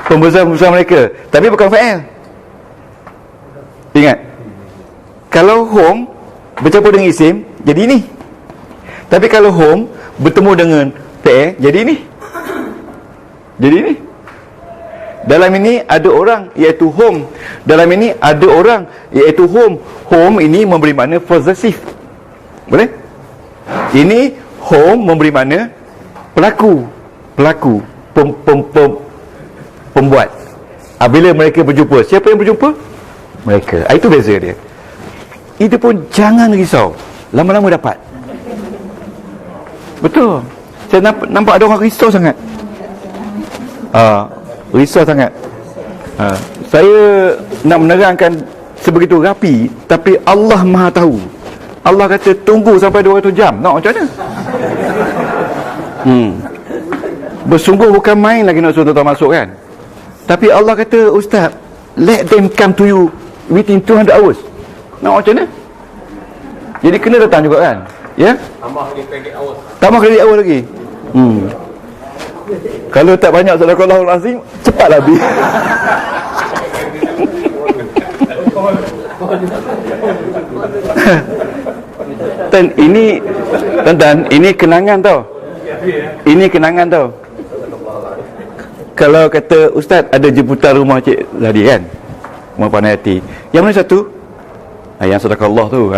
Pembesar-pembesar mereka. Tapi bukan fa'il. Ingat. Kalau hum bercampur dengan isim, jadi ini. Tapi kalau hum bertemu dengan fa'il, jadi ini. Jadi ini. Dalam ini ada orang iaitu hum. Dalam ini ada orang iaitu hum. Hum ini memberi makna possessive. Boleh? Ini hum memberi makna pelaku. Pembuat. Bila mereka berjumpa, siapa yang berjumpa? Mereka. Itu beza dia. Itu pun jangan risau, lama-lama dapat. Betul. Saya nampak ada orang risau sangat. Risau sangat. Saya nak menerangkan sebegitu rapi, tapi Allah Maha tahu. Allah kata tunggu sampai 200 jam. Nak macam mana? Bersungguh bukan main lagi nak suruh tuan masuk kan. Tapi Allah kata, Ustaz, let them come to you within 200 hours. Nak macam mana? Jadi kena datang juga kan. Ya? Tambah lagi kredit awal. Tambah kredit awal lagi. Kalau tak banyak sadaqallahul azim, cepatlah habis. Ini kenangan tau. Ini kenangan tau. Kalau kata Ustaz ada jemputan rumah Cik tadi kan, rumah Pandai Hati, yang mana satu? Yang sadaqallah tu.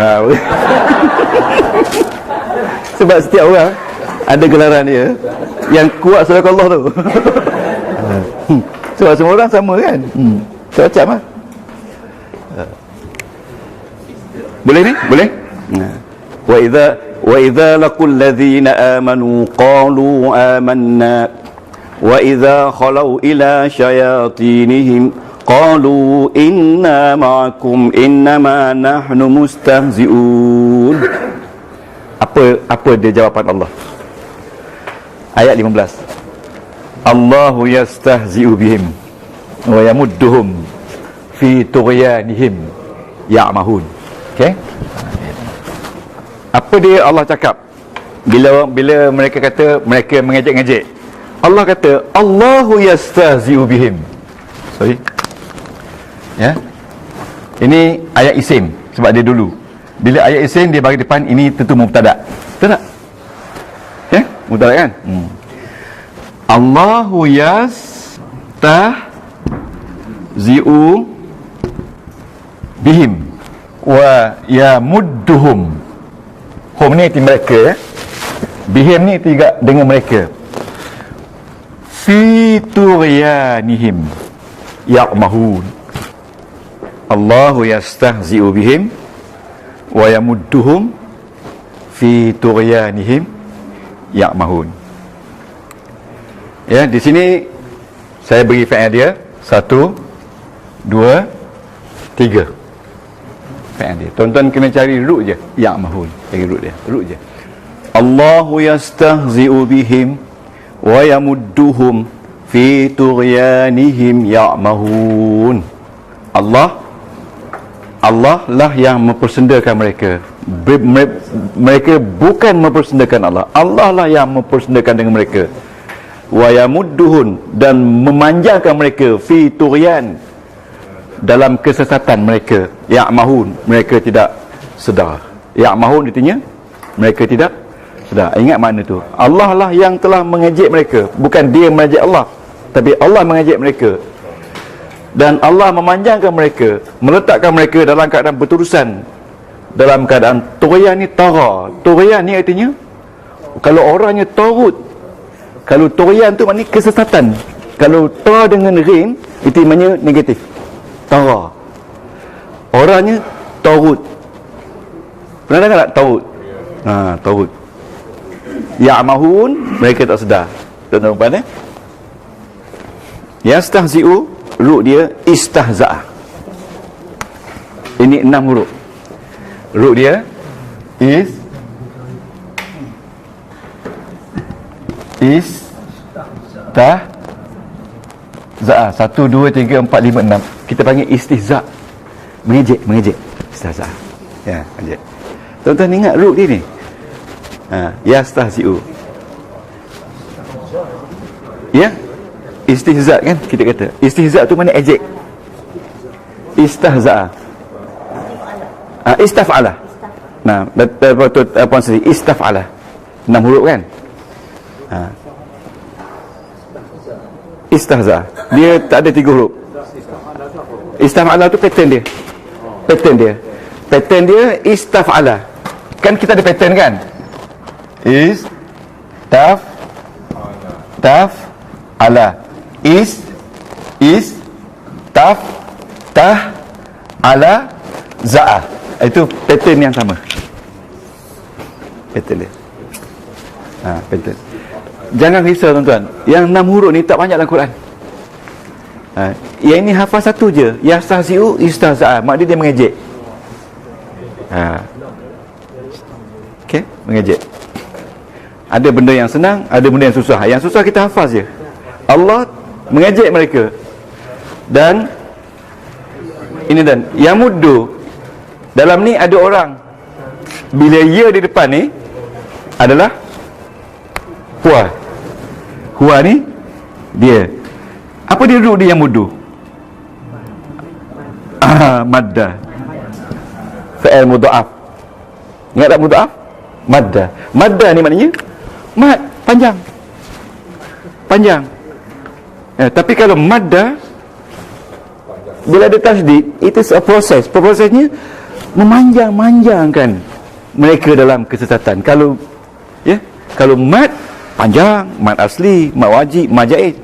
Sebab setiap orang ada gelaran dia. Yang kuat sadaqallah tu. Sebab semua orang sama kan. Macam lah. Boleh ni? Boleh? Wa idza laqul ladzina amanu qalu amanna wa idza khalau ila syayatinihim qalu inna ma'akum innama nahnu mustahzi'un. Apa dia jawapan Allah? Ayat 15. Allahu yastahzi'u bihim wa yamudduhum fi tughyanihim ya'mahun. Okey? Apa dia Allah cakap bila mereka kata mereka mengejek-ngejek? Allah kata Allahu yastahzi'u bihim. Sorry. Ya. Ini ayat isim sebab dia dulu. Bila ayat isim dia bagi depan, ini tentu mubtada. Betul tak? Ya, mubtada kan? Allahu yastahzi'u bihim wa yamudduhum. Hum ni mereka ya. Bihim ni tiga dengan mereka. Fi tughyanihim ya'mahun. Allahu yastahzi'u bihim wa yamudduhum fi tughyanihim ya'mahun. Ya, di sini saya beri fa'il dia 1 2 3. Fa'il dia. Tuan-tuan kena cari root je. Ya'mahun. Cari root dia. Root je. Allahu yastahzi'u bihim wa yamudduhum fi tughyanihim ya'mahun. Allah lah yang mempersendakan mereka. Mereka bukan mempersendakan Allah. Allah lah yang mempersendakan dengan mereka. Wa yamudduhun, dan memanjangkan mereka fi tughyan, dalam kesesatan mereka. Ya'mahun, mereka tidak sedar. Ya'mahun artinya mereka tidak sedar. Ingat makna tu. Allah lah yang telah mengejek mereka, bukan dia mengejek Allah, tapi Allah mengejek mereka. Dan Allah memanjangkan mereka, meletakkan mereka dalam keadaan berterusan, dalam keadaan tughyan ni tara. Tughyan ni artinya, kalau orangnya tarut, kalau tughyan tu maknanya kesesatan. Kalau ta dengan rim, itu maknanya negatif. Tara. Orangnya tarut. Pernah dengar tak tarut? Tarut. Ya'mahun, mereka tak sedar. Tuan-tuan eh? Yastahzi'u, root dia istahza'ah. Ini 6 huruf. Root dia istahza'ah. 1 2 3 4 5 6. Kita panggil istihza'. Mengejek. Istihza'ah. Ya, mengejek. Tuan-tuan ingat root dia ni. Yastahzi'u. Ya? Istihza' kan kita kata. Istihza' tu mana ejek. Istahza'ah. Istaf'alah. Nah, puan Sri, istaf'alah. 6 huruf kan? Istahza'ah. Dia tak ada 3 huruf. Istaf'alah tu pattern dia. Pattern dia istaf'alah. Kan kita ada pattern kan? Istaf'alah. aftah ala za'ah. Itu pattern yang sama. Pattern dia. Pattern. Jangan risau tuan-tuan. Yang 6 huruf ni tak banyak dalam Quran. Yang ini hafaz satu je. Yastahzi'u, istahza'a. Maknanya dia mengejek. Okey, mengejek. Ada benda yang senang, ada benda yang susah. Yang susah kita hafaz je. Allah mengejek mereka. Dan ini dan yang muddu dalam ni ada orang bila ya di depan ni adalah huwa. Huwa ni dia. Apa dia duduk dia yang muddu? Madda. Fa'il mudha'af. Ingat tak mudha'af? Madda. Madda ni maknanya mad, panjang. Panjang. Tapi kalau madda bila ada tasdid, itu a proses. Prosesnya memanjang-manjangkan mereka dalam kesesatan. Kalau kalau mad panjang, mad asli, mad wajib, mad jaiz.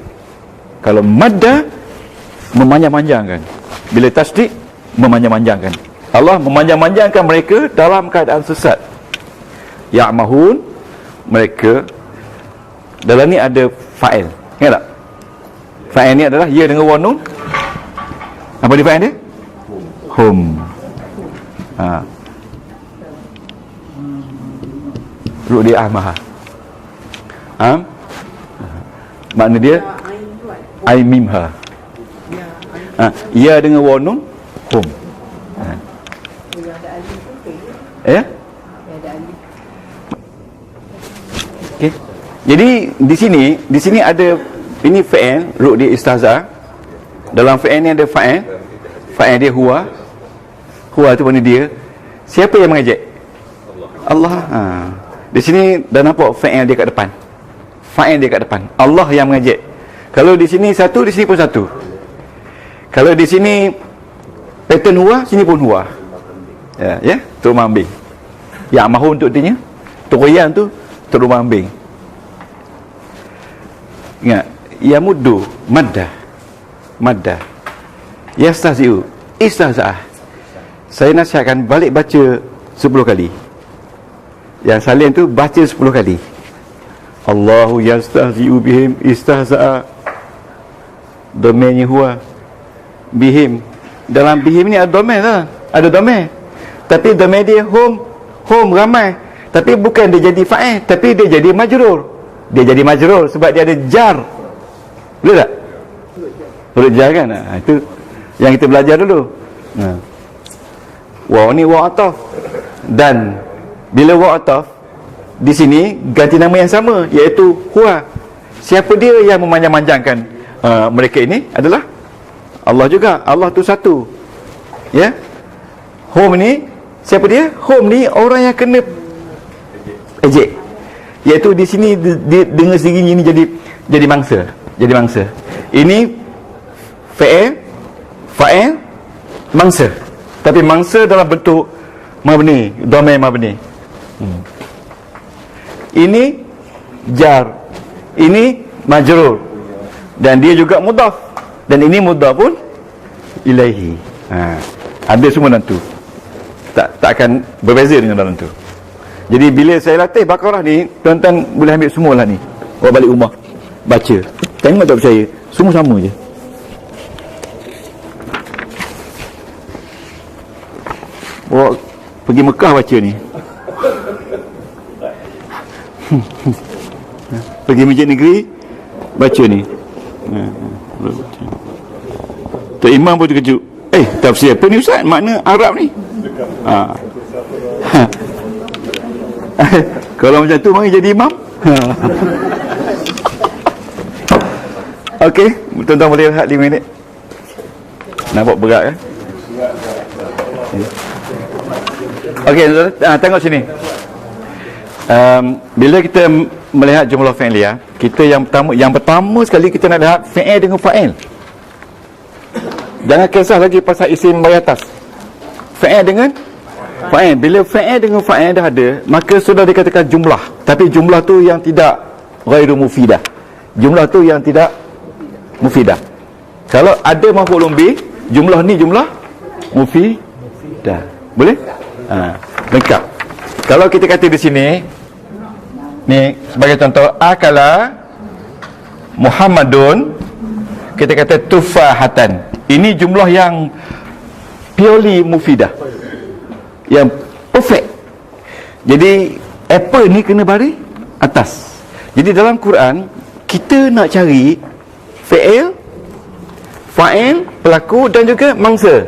Kalau madda memanjang-manjangkan. Bila tasdid memanjang-manjangkan. Allah memanjang-manjangkan mereka dalam keadaan sesat. Ya'mahun, mereka dalam ni ada fa'il. Ingat tak? Fa'il ni adalah ya dengan waw nun. Apa dia fa'il dia? Hum. Ru'di'ah maha. Makna dia ai mimha. Ya dengan waw nun hum. Ya? Okey. Jadi di sini ada ini fa'il, ru'di istahza. Dalam fa'il ni ada fa'il. Fa'il dia huwa. Huwa tu mana dia? Siapa yang mengejek? Allah. Di sini dah nampak fa'il dia kat depan. Fa'il dia kat depan. Allah yang mengejek. Kalau di sini satu, di sini pun satu. Kalau di sini pattern huwa, sini pun huwa. Ya, tu rumah ambing. Yang mahu untuk artinya Tuqyan tu rumah ambing. Ingat, ya muddu madda. Madda. Yastahzi'u, istahza'ah. Saya nasihatkan balik baca 10 kali. Yang salin tu baca 10 kali. Allahu yastahzi'u bihim, istahza'a. Domainnya huwa. Bihim. Dalam bihim ni ada domain lah. Ada domain. Tapi domain dia hum ramai. Tapi bukan dia jadi fa'il, tapi dia jadi majrur. Dia jadi majrur sebab dia ada jar. Boleh tak? Boleh jar kan? Itu yang kita belajar dulu. Waw ni waw ataf. Dan bila waw ataf di sini ganti nama yang sama, iaitu huwa. Siapa dia yang memanjang-manjangkan mereka ini adalah Allah juga. Allah tu satu. Ya. Hum ni siapa dia? Hum ni orang yang kena ejek. Iaitu di sini dengan sendirinya ini jadi mangsa. Jadi mangsa. Ini fa'il mangsa. Tapi mangsa dalam bentuk mabni, domain mabni. Ini jar. Ini majrur. Dan dia juga mudhaf. Dan ini mudhaf pun ilaihi. Ada semua dalam tu. Tak akan berbeza dengan dalam tu. Jadi bila saya latih Baqarah ni, tuan-tuan boleh ambil semua lah ni. Bawa balik rumah, baca. Tengok tak percaya, semua sama je. Bawa pergi Mekah baca ni. Pergi masjid negeri baca ni. Tok Imam pun terkejut. Tafsir apa ni Ustaz? Makna Arab ni? Kalau macam tu mari jadi imam. Okey, tuan-tuan boleh rehat 5 minit. Nampak berat kan? Okey, tengok sini. Bila kita melihat jumlah fi'liyah, kita yang pertama sekali kita nak lihat fi'il dengan fa'il. Jangan kisah lagi pasal isim bagi atas. Fa'il dengan fa'il. Bila fa'il dengan fa'il dah ada, maka sudah dikatakan jumlah. Tapi jumlah tu yang tidak ghairu mufidah. Jumlah tu yang tidak mufidah. Kalau ada maf'ulun bih, jumlah ni jumlah mufidah. Boleh? Lengkap. Kalau kita kata di sini ni sebagai contoh, akala Muhammadun, kita kata tufahatan. Ini jumlah yang purely mufidah, yang perfect. Jadi apple ni kena baris atas. Jadi dalam Quran kita nak cari fi'il, fa'il, pelaku dan juga mangsa.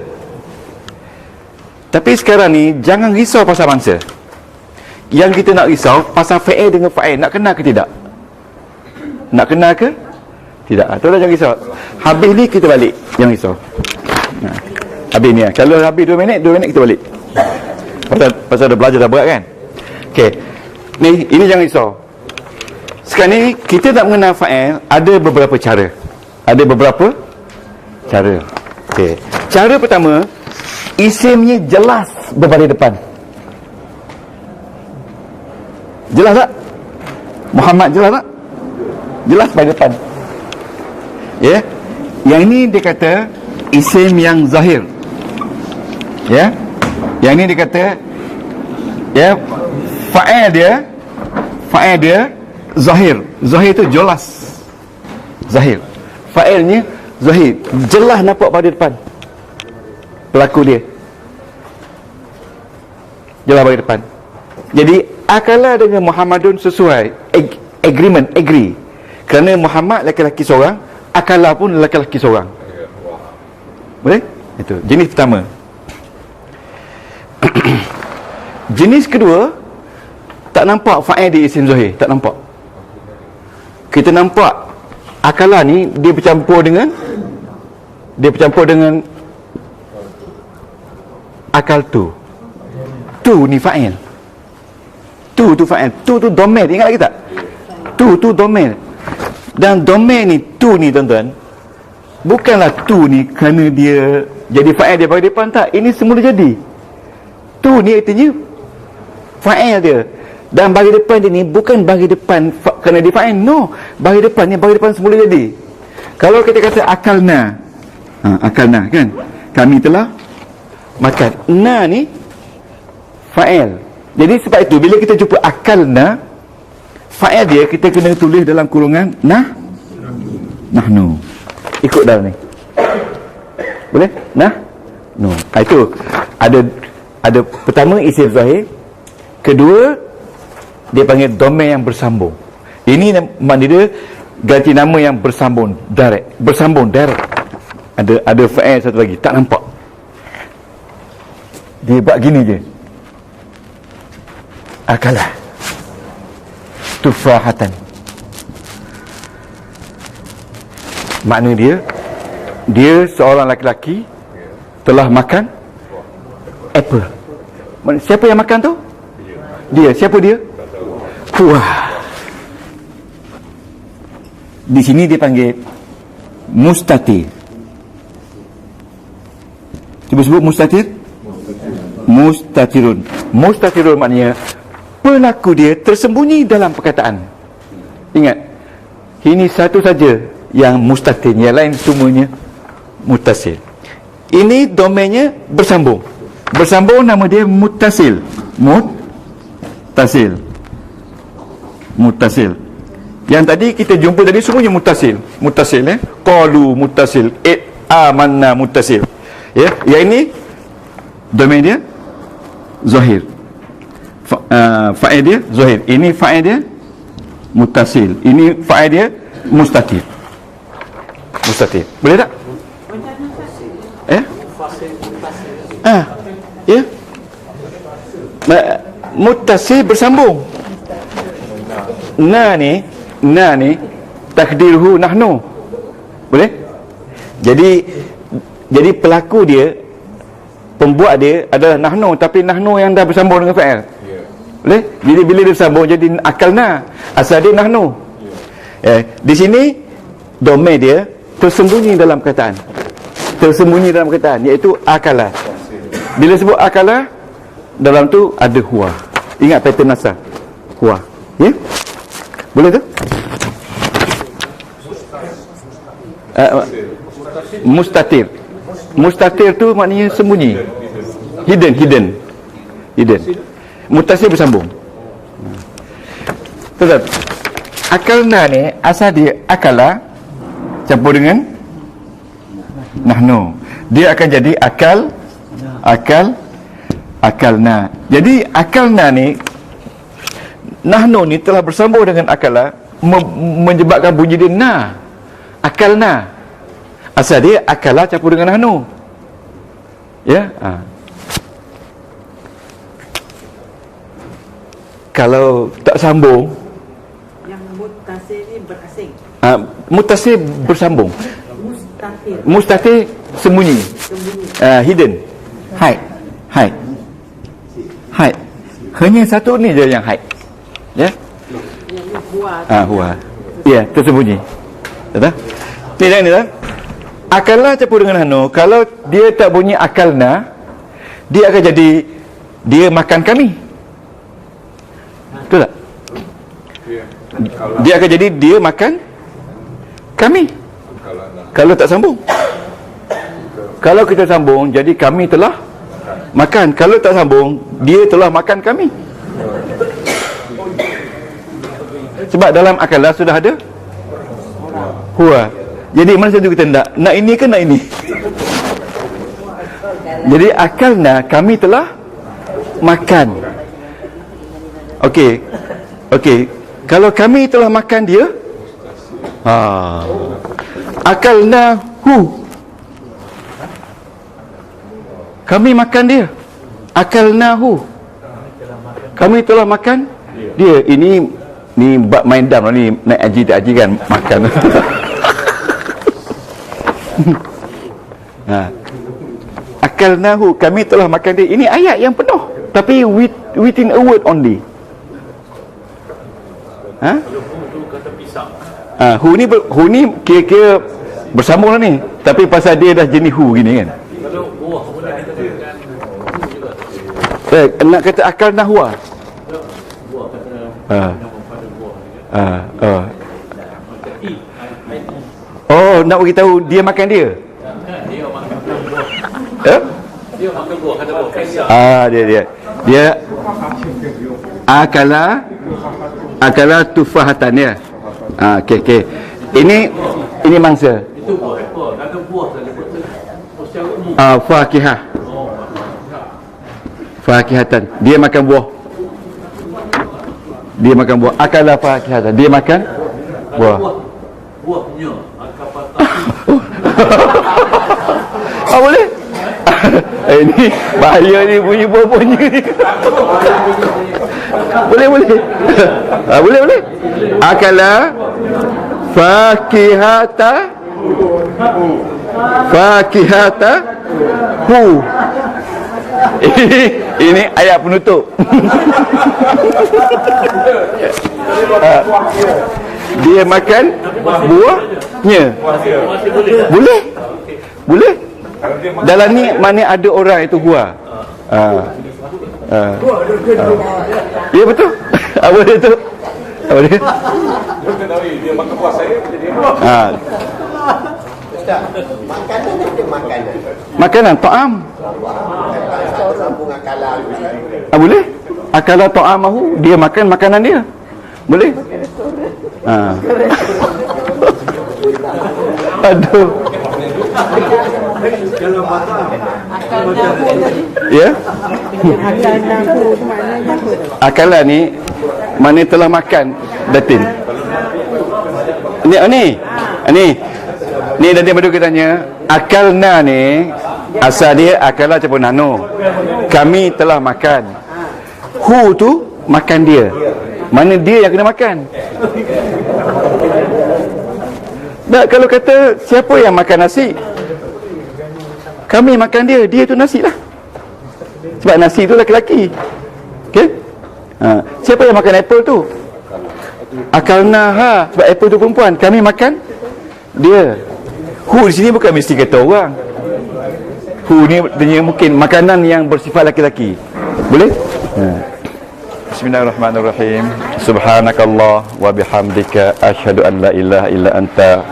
Tapi sekarang ni jangan risau pasal mangsa. Yang kita nak risau pasal fi'il dengan fa'il, nak kena ke tidak? Nak kena ke tidak? Tuan jangan risau. Habis ni kita balik, jangan risau. Habis ni kalau habis 2 minit kita balik. Pasal dah belajar dah berat kan. Okey. Ni ini jangan risau. Sekarang ni kita nak mengenal fa'il, ada beberapa cara. Ada beberapa cara. Okey. Cara pertama, isimnya jelas berbaris depan. Jelas tak? Muhammad jelas tak? Jelas baris depan. Ya. Yang ini dia kata isim yang zahir. Ya. Yang ini dia kata ya, fa'il dia zahir. Zahir tu jelas. Zahir. Fa'ilnya zahir. Jelas nampak pada depan. Pelaku dia. Jelas pada depan. Jadi akala dengan Muhammadun sesuai. Agreement, agree. Kerana Muhammad lelaki-lelaki seorang, akala pun lelaki-lelaki seorang. Boleh? Itu jenis pertama. Jenis kedua, tak nampak fa'il di isim zahir, tak nampak. Kita nampak akala ni dia bercampur dengan akal tu. Tu ni fa'il. Tu fa'il. Tu domain, ingat lagi tak? Tu domain. Dan domain ni, tu ni tuan-tuan, bukanlah tu ni kerana dia jadi fa'il dia bagi depan, tak. Ini semula jadi. Tu ni artinya fa'il dia. Dan bagi depan dia ni bukan bagi depan kerana dia fa'il. No. Bagi depan ni, bagi depan semula jadi. Kalau kita kata akalna, akalna kan, kami telah makan. Na ni fa'il. Jadi sebab itu bila kita jumpa akalna, fa'il dia kita kena tulis dalam kurungan nahnu. Ikut dalam ni. Boleh? No. Itu ada pertama isim zahir, kedua dia panggil domain yang bersambung. Ini makna dia ganti nama yang bersambung direct. Ada fa'il satu lagi tak nampak. Dia buat gini je. Akalah tufahatan. Makna dia seorang lelaki telah makan apple. Siapa yang makan tu? Dia. Siapa dia? Wah. Di sini dia panggil mustatir. Cuba sebut mustatir. Mustatirun maknanya pelaku dia tersembunyi dalam perkataan. Ingat, ini satu saja yang mustatir, yang lain semuanya muttasil. Ini domainnya bersambung. Bersambung nama dia muttasil. Muttasil. Yang tadi kita jumpa tadi semuanya muttasil. Qalu muttasil, amanna muttasil. Ya, yang ini domain dia zahir. Fa'il dia zahir. Ini fa'il dia muttasil. Ini fa'il dia mustatir. Boleh tak? Ya. Muttasil bersambung. Na ni takdirhu nahnu. Boleh? Jadi pelaku dia, pembuat dia adalah nahnu, tapi nahnu yang dah bersambung dengan fa'il. Boleh? Jadi bila dia bersambung jadi akalna, asal dia nahnu. Di sini domain dia tersembunyi dalam perkataan. Iaitu akala. Bila sebut akala, dalam tu ada huwa. Ingat pattern asal. Huwa. Ya? Boleh tu? Mustatir. Mustatir tu maknanya sembunyi. Hidden. Muttasil bersambung. Tetap. Akalna ni asal dia akala campur dengan nahnu. Dia akan jadi akalna. Jadi akalna ni, nahnu ni telah bersambung dengan akala, menyebabkan bunyi dia na. Akalna. Asal dia akala campur dengan nahnu. Ya? Kalau tak sambung, Yang mutasir ni berasing. muttasil bersambung. Mustatir. Mustatir sembunyi. Hidden. Hide. Hanya satu ni je yang hide. Ya? Yang ni huwa. Huwa. Ya, tersembunyi. Betul? Ni dah. Akala campur dengan nahnu. Kalau dia tak bunyi akalna, dia akan jadi dia makan kami. Betul tak? Dia akan jadi dia makan kami. Kalau tak sambung. Kalau kita sambung, jadi kami telah makan. Kalau tak sambung, dia telah makan kami. Sebab dalam akala sudah ada huwa. Jadi mana satu kita nak ini ke nak ini? Jadi akalna, kami telah makan. Okey. Kalau kami telah makan dia, akalna hu. Kami makan dia. Akalna hu. Kami telah makan dia. Ini bab main dam lah ni, naik haji tak haji kan makan. Akalnahu, kami telah makan dia. Ini ayat yang penuh, tapi within a word only. Hu ni kira-kira bersambung lah ni, tapi pasal dia dah jenis hu gini kan. Kalau buah kemudian kita katakan juga. Nak kata akalna huwa. Buah kata nama pada buah. Nak beritahu dia makan dia. Dia makan buah. Dia makan buah, kata buah kaisar. Dia akala tufahatan ya. Okey. Ini mangsa. itu buah apa? Kata buah saja. Secara umum. Fakihah. Fakihatan. Dia makan buah. Akala fakihatan. Dia makan buah. Buahnya akan patah. Boleh? Ini bahaya ni bunyi buah-buahnya ni. Boleh. Boleh. Akala fakihata hu. Ini ayat penutup. Dia makan buahnya. Boleh. Dalam ni mana ada orang itu huwa. Ya betul. Apa dia tu? Apa dia? Dia makan buah saya, dia Ustaz, makanan ada makanan. Makanan, ta'am. Sambung akalah. Boleh. Akala ta'amahu, dia makan makanan dia. Boleh. Aduh. Ya. Akala ni mana telah makan datin. Ni tadi baru kita tanya, akalna ni asal dia akala campur nano. Kami telah makan. Hu tu makan dia. Mana dia yang kena makan? Tak, kalau kata siapa yang makan nasi? Kami makan dia. Dia tu nasi lah. Sebab nasi tu laki-laki. Okey? Siapa yang makan apple tu? Akalnaha. Sebab apple tu perempuan. Kami makan dia. Hu di sini bukan mesti kata orang. Hu ni mungkin makanan yang bersifat laki-laki. Boleh? Bismillahirrahmanirrahim. Subhanakallah wa bihamdika asyhadu an la ilaha illa anta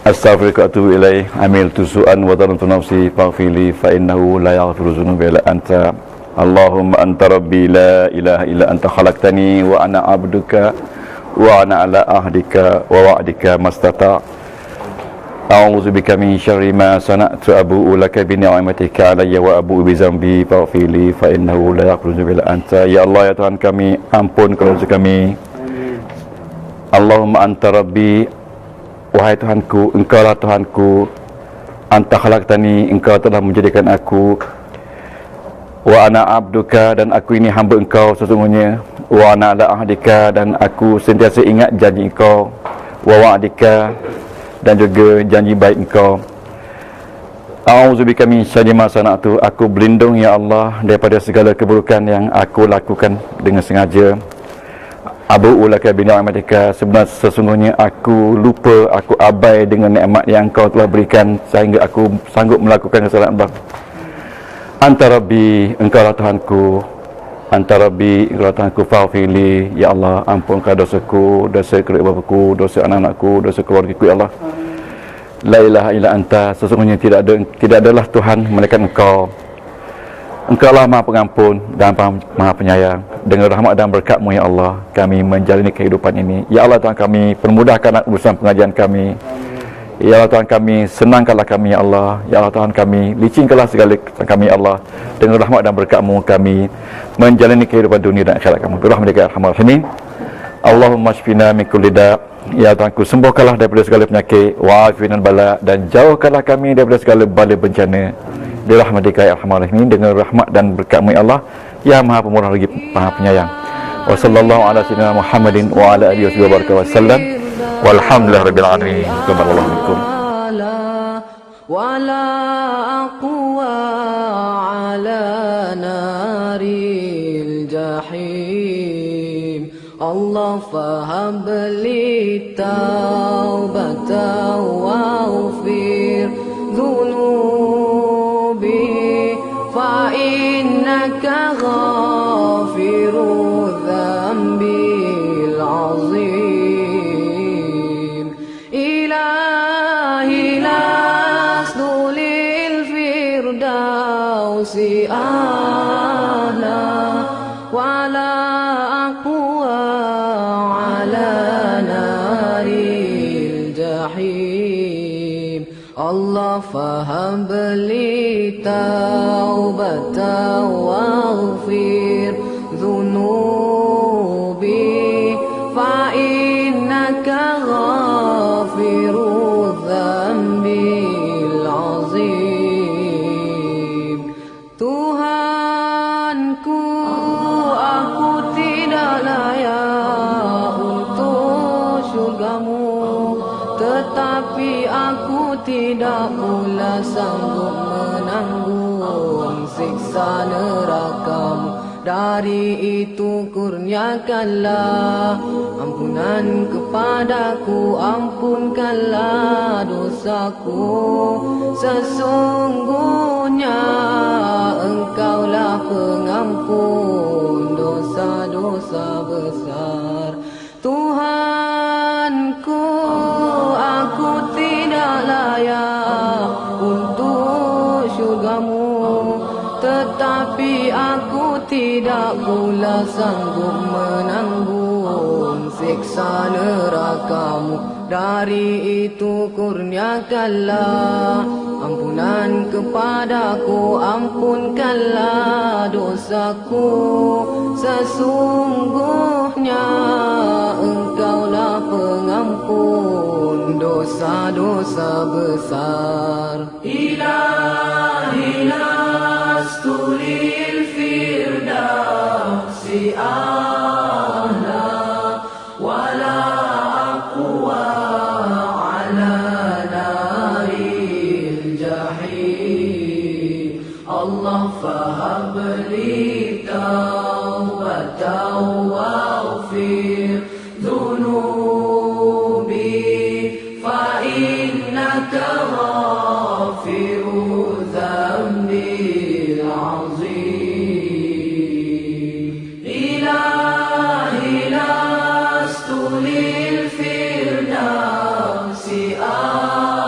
Astaghfiruka wa atubu ilaih. Amiltu su'an wa dhalamtu nafsi faghfirli fa innahu la yaghfiru dzunuba illa anta. Allahumma anta rabbi la ilaha illa anta khalaqtani wa ana 'abduka wa ana ala ahdika wa wa'dika mastata'. A'udzu bika min syarri ma sana'tu abu'u laka bi ni'matika 'alayya wa abu'u bi dzambi faghfirli fa innahu la yaghfiru dzunuba illa anta. Ya Allah, ya Tuhan kami, ampunkan dosa kami. Allahumma anta rabbi, wahai Tuhanku, Engkaulah Tuhanku. Anta khalaqtani, Engkau telah menjadikan aku. Wa ana abduka, dan aku ini hamba Engkau sesungguhnya. Wa ana ala ahdika, dan aku sentiasa ingat janji Engkau. Wa wa'dika, dan juga janji baik Engkau. A'udzubika min syarri ma sana'tu, aku berlindung ya Allah daripada segala keburukan yang aku lakukan dengan sengaja. Abu'u laka bi ni'matika, sebenarnya sesungguhnya aku lupa, aku abai dengan nikmat yang Engkau telah berikan sehingga aku sanggup melakukan kesalahan Allah. Anta Rabbi, Engkaulah Tuhanku. Anta Rabbi, Engkaulah Tuhanku, faghfirli, ya Allah, ampunkan dosaku, dosa kedua bapaku, dosa anak-anakku, dosa keluargaku ya Allah. La ilaha illa anta, sesungguhnya tidak adalah Tuhan melainkan Engkau. Engkaulah Maha Pengampun dan Maha Penyayang. Dengan rahmat dan berkat-Mu ya Allah, kami menjalani kehidupan ini. Ya Allah Tuhan kami, permudahkanlah urusan pengajian kami. Ya Allah Tuhan kami, senangkanlah kami ya Allah. Ya Allah Tuhan kami, licingkanlah segala kesalahan kami ya Allah. Dengan rahmat dan berkat-Mu kami menjalani kehidupan dunia dan akhirat kami. Birahmatika ya arhamar rahimin. Allahumma shfina min kulli da'. Ya Tuhanku, sembuhkanlah daripada segala penyakit, wa'afina bala, dan jauhkanlah kami daripada segala bala bencana. Birahmatika ya arhamar rahimin. Dengan rahmat dan berkat-Mu ya Allah, ya Maha Pemurah lagi Maha Penyayang. Wa sallallahu ala sayyidina Muhammadin wa ala alihi wa sallam. Walhamdulillahirabbil alamin. Assalamualaikum. Wala aqwa ala naril jahim. Allah fahab li taubatan waghfir dhunubi fa innaka ghafiru dhanbil azim. Ilahi lasdu lil firdausi a'la wala aqwa ala naril jahim. Allah fahab li taubatan waghfir dhunubi fa innaka ghafiru dhanbil azim. Tuhanku, aku tidak layak untuk syurga-Mu, tetapi aku tidak pula sanggup menanggung siksa neraka-Mu. Dari itu kurniakanlah ampunan kepadaku, ampunkanlah dosaku. Sesungguhnya Engkaulah pengampun dosa-dosa besar. Tuhanku, aku tidak layak untuk syurga-Mu, tetapi aku tidak pula sanggup menanggung siksa neraka-Mu. Dari itu kurniakanlah ampunan kepadaku, ampunkanlah dosaku. Sesungguhnya Engkaulah pengampun dosa-dosa besar. Ilahi lastu lil firdausi a'la wala aqwa ala naril jahim. Allah fahab li taubatan waghfir dhunubi fa innaka ghafiru dhanbil azim. Ilahi lastu lil firdausi a'la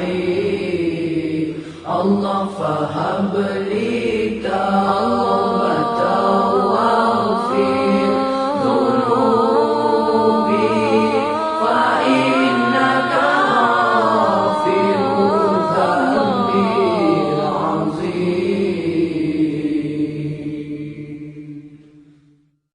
sahih. Allah faham berita